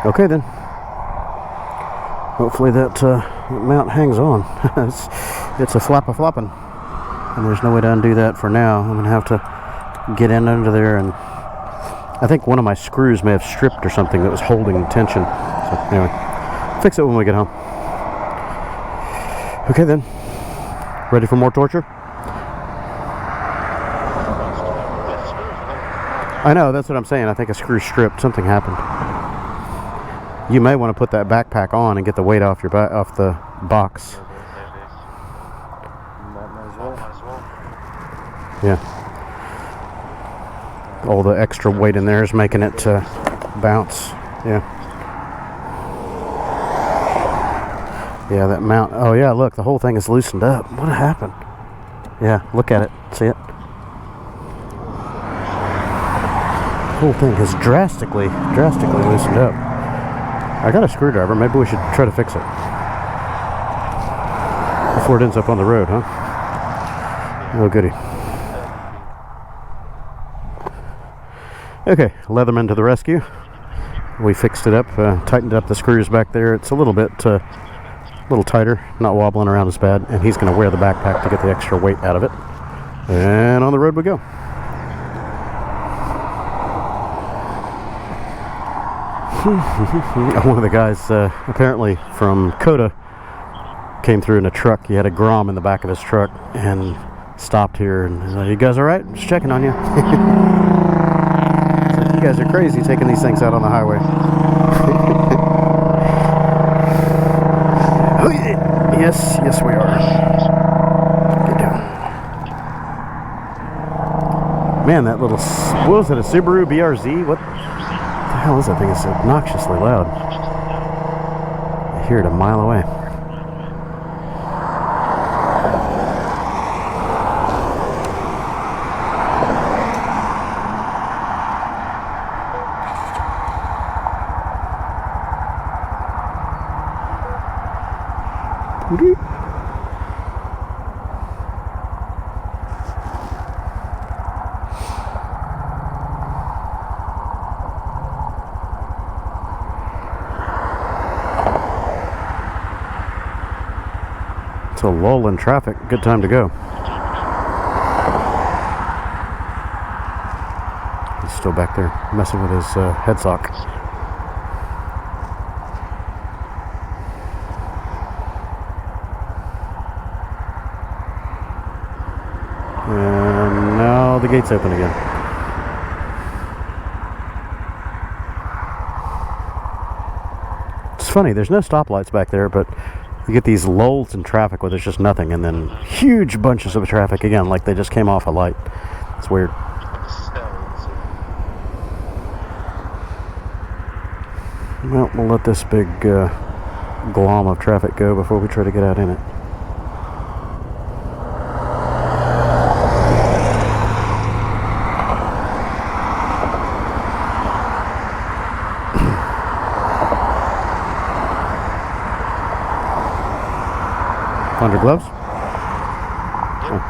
Okay then. Hopefully that mount hangs on. it's a flap-a-flopping, and there's no way to undo that for now. I'm gonna have to get in under there, and I think one of my screws may have stripped or something that was holding tension. So anyway, fix it when we get home. Okay then. Ready for more torture? I know, that's what I'm saying. I think a screw stripped. Something happened. You may want to put that backpack on and get the weight off your off the box. Yeah. All the extra weight in there is making it bounce. Yeah. Yeah, that mount. Oh yeah, look, the whole thing is loosened up. What happened? Yeah, look at it. See it? The whole thing is drastically loosened up. I got a screwdriver. Maybe we should try to fix it before it ends up on the road, huh? Oh, goody. Okay, Leatherman to the rescue. We fixed it up, tightened up the screws back there. It's a little bit little tighter, not wobbling around as bad, and he's going to wear the backpack to get the extra weight out of it. And on the road we go. One of the guys, apparently from COTA, came through in a truck. He had a Grom in the back of his truck and stopped here and he's like, "You guys all right? Just checking on you." So you guys are crazy taking these things out on the highway. Oh, yeah. Yes we are. Get down. Man, that little, what was it, a Subaru BRZ? What the hell is that thing? It's obnoxiously loud. I hear it a mile away. It's a lull in traffic. Good time to go. He's still back there messing with his head sock. And now the gate's open again. It's funny, there's no stoplights back there, but you get these lulls in traffic where there's just nothing, and then huge bunches of traffic again, like they just came off a light. It's weird. Well, we'll let this big glom of traffic go before we try to get out in it. Under gloves? Yep. Oh.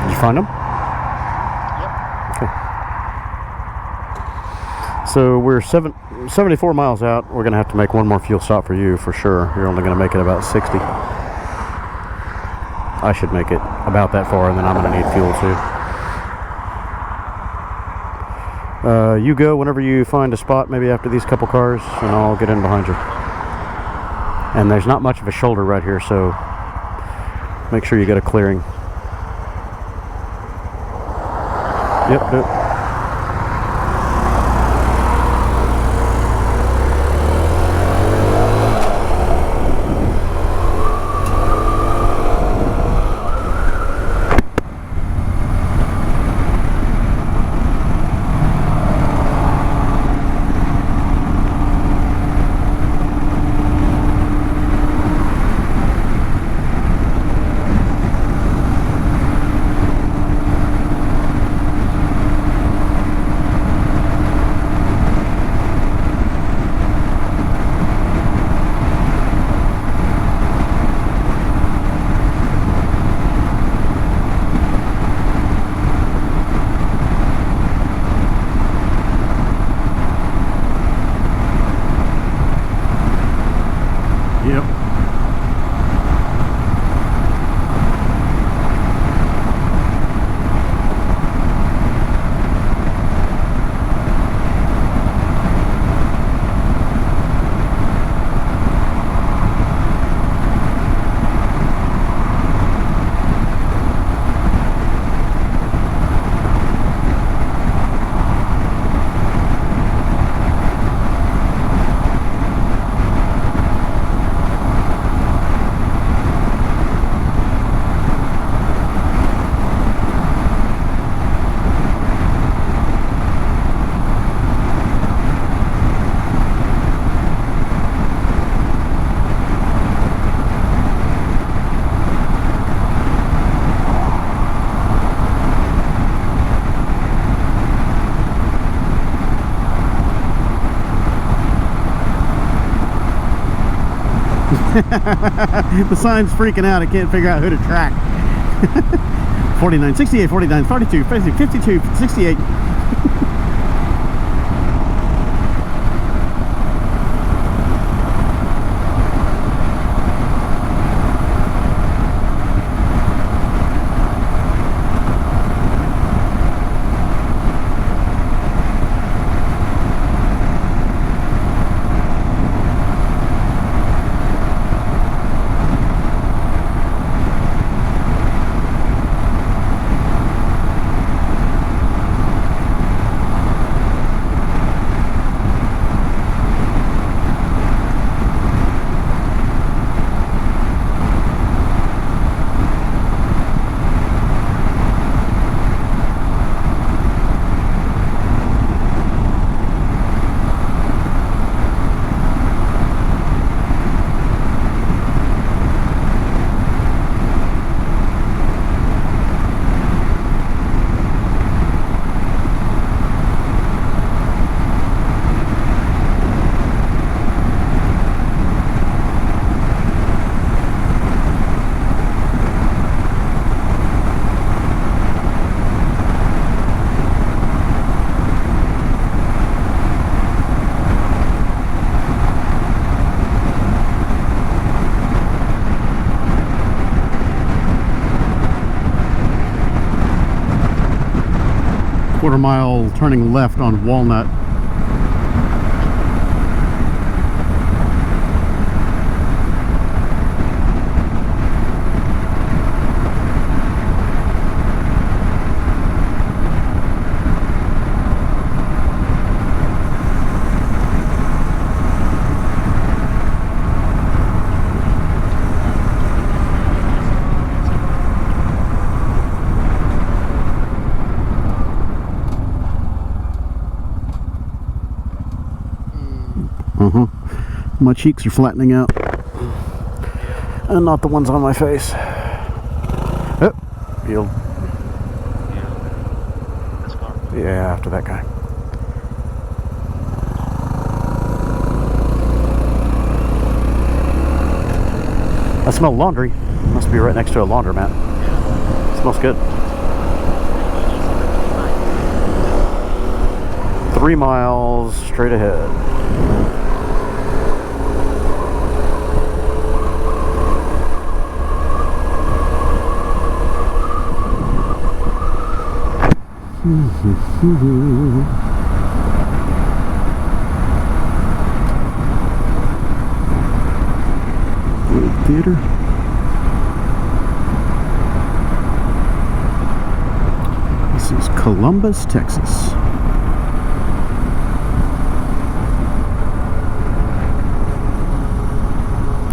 Did you find them? Yep. Okay. So we're 74 miles out. We're going to have to make one more fuel stop for you for sure. You're only going to make it about 60. I should make it about that far, and then I'm going to need fuel too. You go whenever you find a spot, maybe after these couple cars, and I'll get in behind you. And there's not much of a shoulder right here, so make sure you get a clearing. Yep. The sign's freaking out. I can't figure out who to track. 49, 68, 49, 42, 50, 52, 68. Quarter-mile turning left on Walnut. My cheeks are flattening out, and not the ones on my face. Oh, yield. Yeah. This car. Yeah, after that guy. I smell laundry. Must be right next to a laundromat. Smells good. 3 miles straight ahead. Theater. This is Columbus, Texas.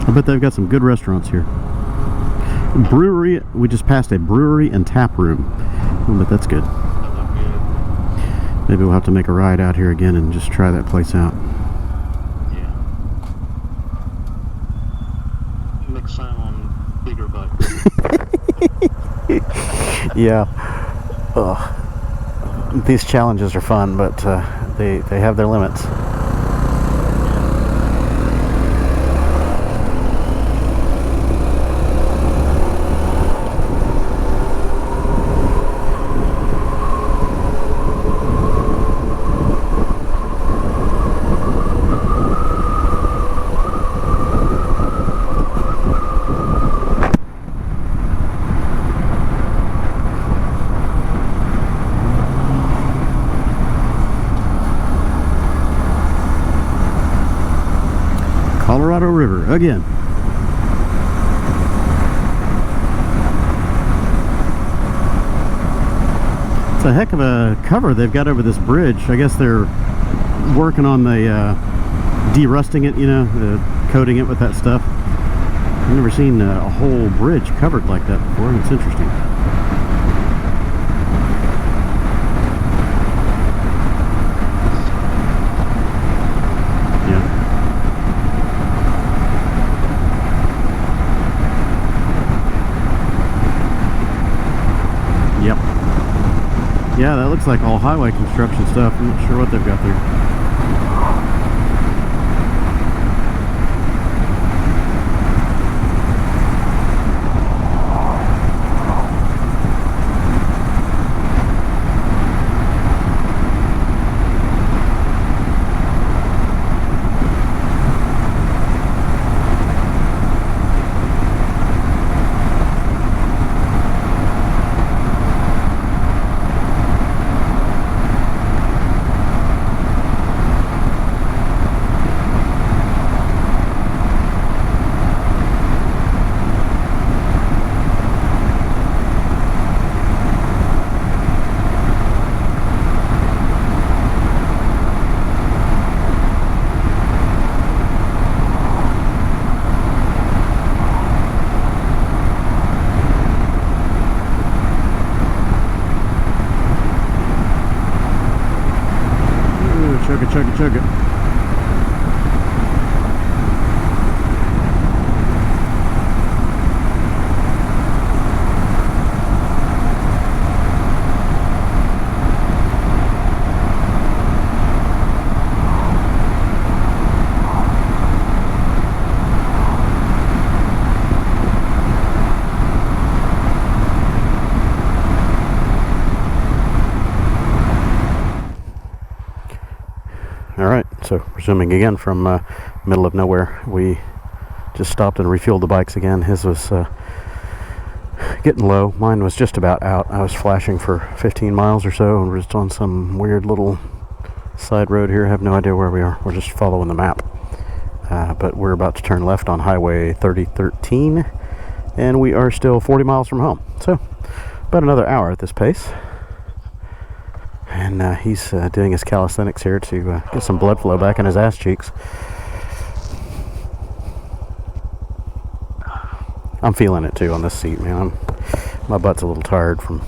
I bet they've got some good restaurants here. Brewery, we just passed a brewery and tap room. I bet that's good. Maybe we'll have to make a ride out here again and just try that place out. Yeah. Mix on bigger bikes. Yeah. These challenges are fun, but they have their limits. Colorado River again. It's a heck of a cover they've got over this bridge. I guess they're working on the de-rusting it, you know, coating it with that stuff. I've never seen a whole bridge covered like that before, and it's interesting. Yeah, that looks like all highway construction stuff. I'm not sure what they've got there. chug it, chug it. All right, so resuming again from middle of nowhere, we just stopped and refueled the bikes again. His was getting low. Mine was just about out. I was flashing for 15 miles or so and we're just on some weird little side road here. I have no idea where we are. We're just following the map. But we're about to turn left on Highway 3013 and we are still 40 miles from home. So about another hour at this pace. And he's doing his calisthenics here to get some blood flow back in his ass cheeks. I'm feeling it too on this seat, man. My butt's a little tired from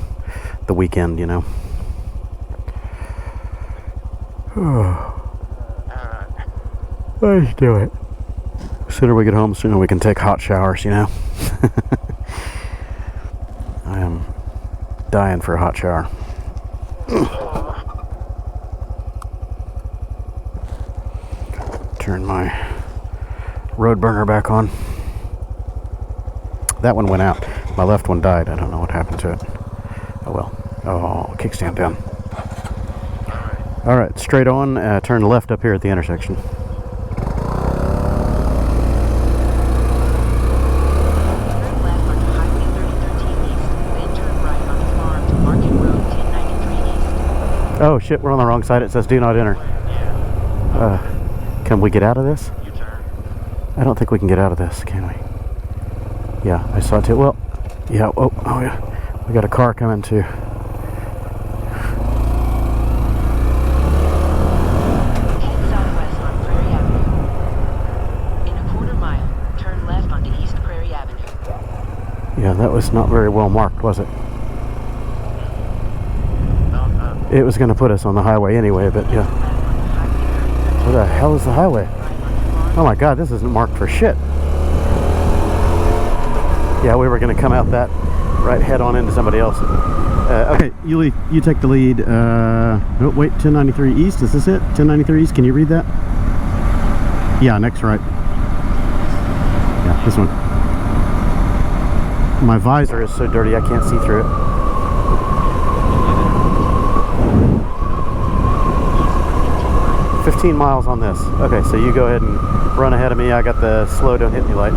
the weekend, you know. Let's do it. The sooner we get home, the sooner we can take hot showers, you know. I am dying for a hot shower. Turn my road burner back on. That one went out. My left one died. I don't know what happened to it. Oh well. Oh, kickstand down. All right, straight on. Turn left up here at the intersection. Turn left onto Highway 3013 East, then turn right onto Farm to Market Road 1093 East. Oh shit, we're on the wrong side. It says do not enter. Can we get out of this? You turn. I don't think we can get out of this, can we? Yeah, I saw it too. Well, yeah, oh yeah. We got a car coming too. Head southwest on Prairie Avenue. In a quarter mile, turn left onto East Prairie Avenue. Yeah, that was not very well marked, was it? No. It was going to put us on the highway anyway, but yeah. Where the hell is the highway? Oh my god, this isn't marked for shit. Yeah, we were going to come out that right head on into somebody else. Okay, you take the lead. Oh, wait, 1093 East, is this it? 1093 East, can you read that? Yeah, next right. Yeah, this one. My visor is so dirty I can't see through it. East 15 miles on this. Okay, so you go ahead and run ahead of me. I got the slow don't hit me light.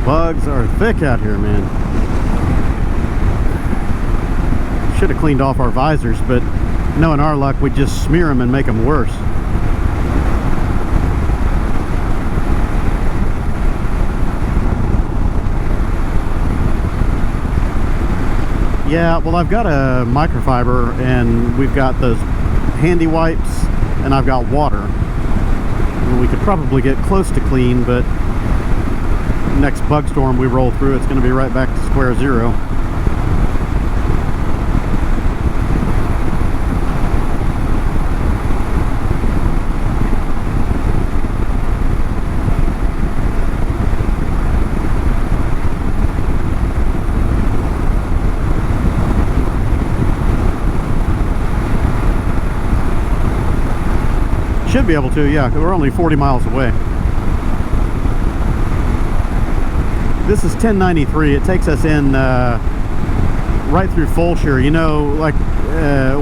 Bugs are thick out here, man. Should have cleaned off our visors, but knowing our luck, we'd just smear them and make them worse. Yeah, well, I've got a microfiber and we've got those handy wipes and I've got water. And we could probably get close to clean, but next bug storm we roll through, it's going to be right back to square zero. Should be able to, yeah, because we're only 40 miles away. This is 1093. It takes us in right through Fulshire. You know, like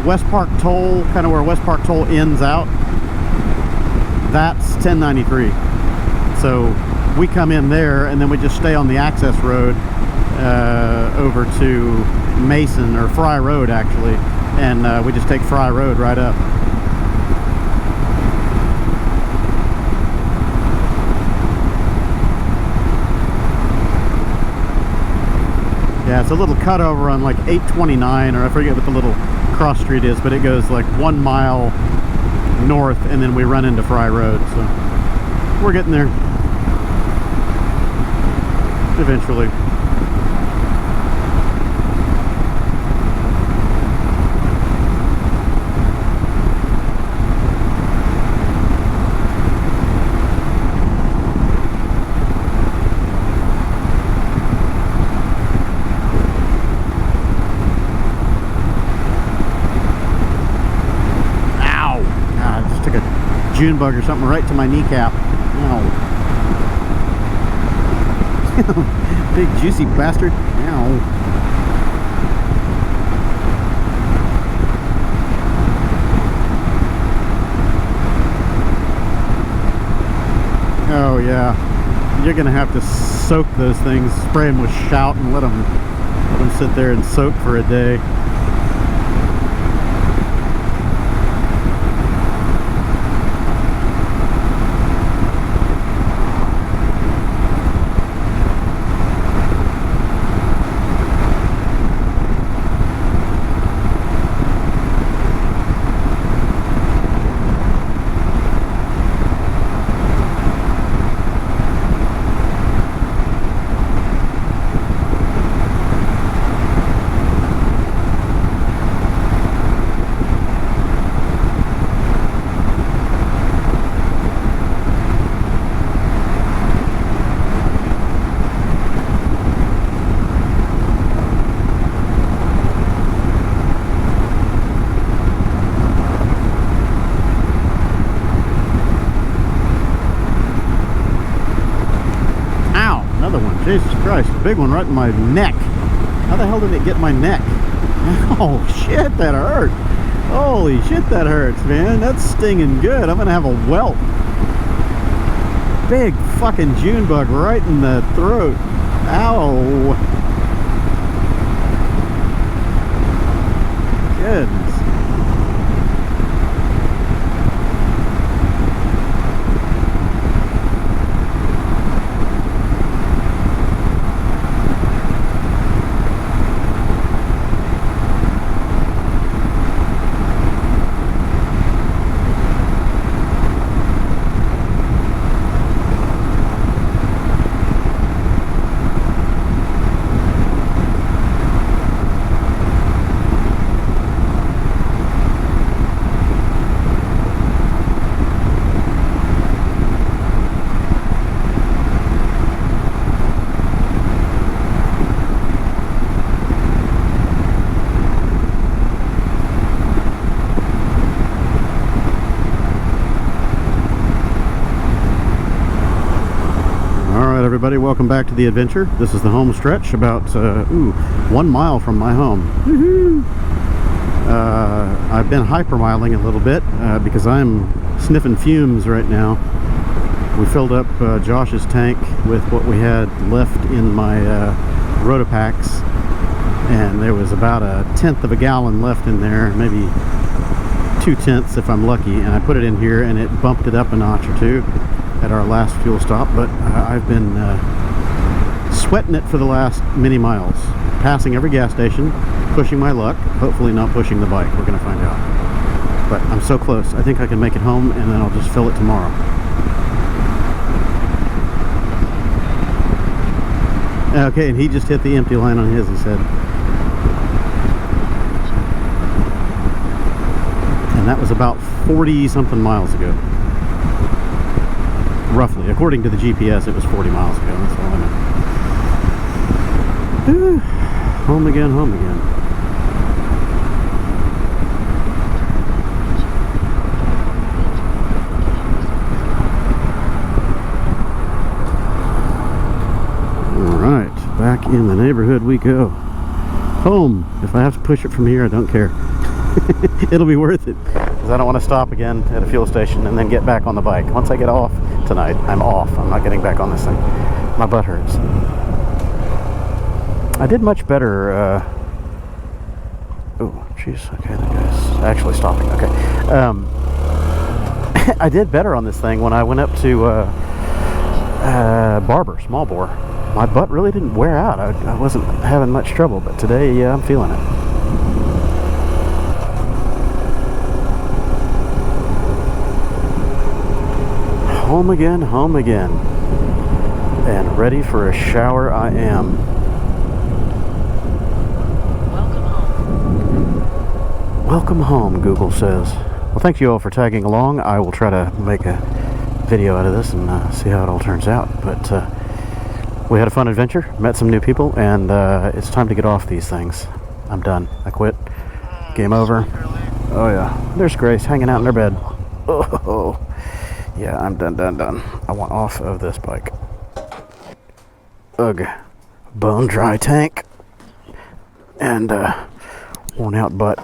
West Park Toll, kind of where West Park Toll ends out. That's 1093. So we come in there and then we just stay on the access road over to Mason, or Fry Road actually, and we just take Fry Road right up. Yeah, it's a little cutover on like 829, or I forget what the little cross street is, but it goes like 1 mile north, and then we run into Fry Road. So we're getting there eventually. June bug or something right to my kneecap. Ow. Big juicy bastard. Ow. Oh yeah. You're gonna have to soak those things, spray them with Shout and let them sit there and soak for a day. Jesus Christ, a big one right in my neck. How the hell did it get my neck? Oh shit, that hurt. Holy shit, that hurts, man. That's stinging good. I'm gonna have a welt. Big fucking June bug right in the throat. Ow. Goodness. Everybody, welcome back to the adventure. This is the home stretch, about 1 mile from my home. I've been hypermiling a little bit because I'm sniffing fumes right now. We filled up Josh's tank with what we had left in my Rotopacks, and there was about 1/10 of a gallon left in there, maybe 2/10 if I'm lucky, and I put it in here and it bumped it up a notch or two at our last fuel stop. But I've been sweating it for the last many miles, passing every gas station, pushing my luck, hopefully not pushing the bike. We're gonna find out, but I'm so close. I think I can make it home, and then I'll just fill it tomorrow. Okay, and he just hit the empty line on his, he said. And that was about 40 something miles ago. Roughly, according to the GPS, it was 40 miles ago. That's all I know. Home again, home again. All right, back in the neighborhood we go. Home. If I have to push it from here, I don't care. It'll be worth it, because I don't want to stop again at a fuel station and then get back on the bike. Once I get off tonight, I'm off. I'm not getting back on this thing. My butt hurts. I did much better Oh, jeez. Okay, that guy's actually stopping. Okay. I did better on this thing when I went up to Barber, small bore. My butt really didn't wear out. I wasn't having much trouble, but today, yeah, I'm feeling it. Home again, and ready for a shower I am. Welcome home. Welcome home, Google says. Well, thank you all for tagging along. I will try to make a video out of this and see how it all turns out. But we had a fun adventure, met some new people, and it's time to get off these things. I'm done. I quit. Game over. Oh yeah, there's Grace hanging out in her bed. Oh. Yeah, I'm done. I want off of this bike. Ugh. Bone dry tank. And worn out butt.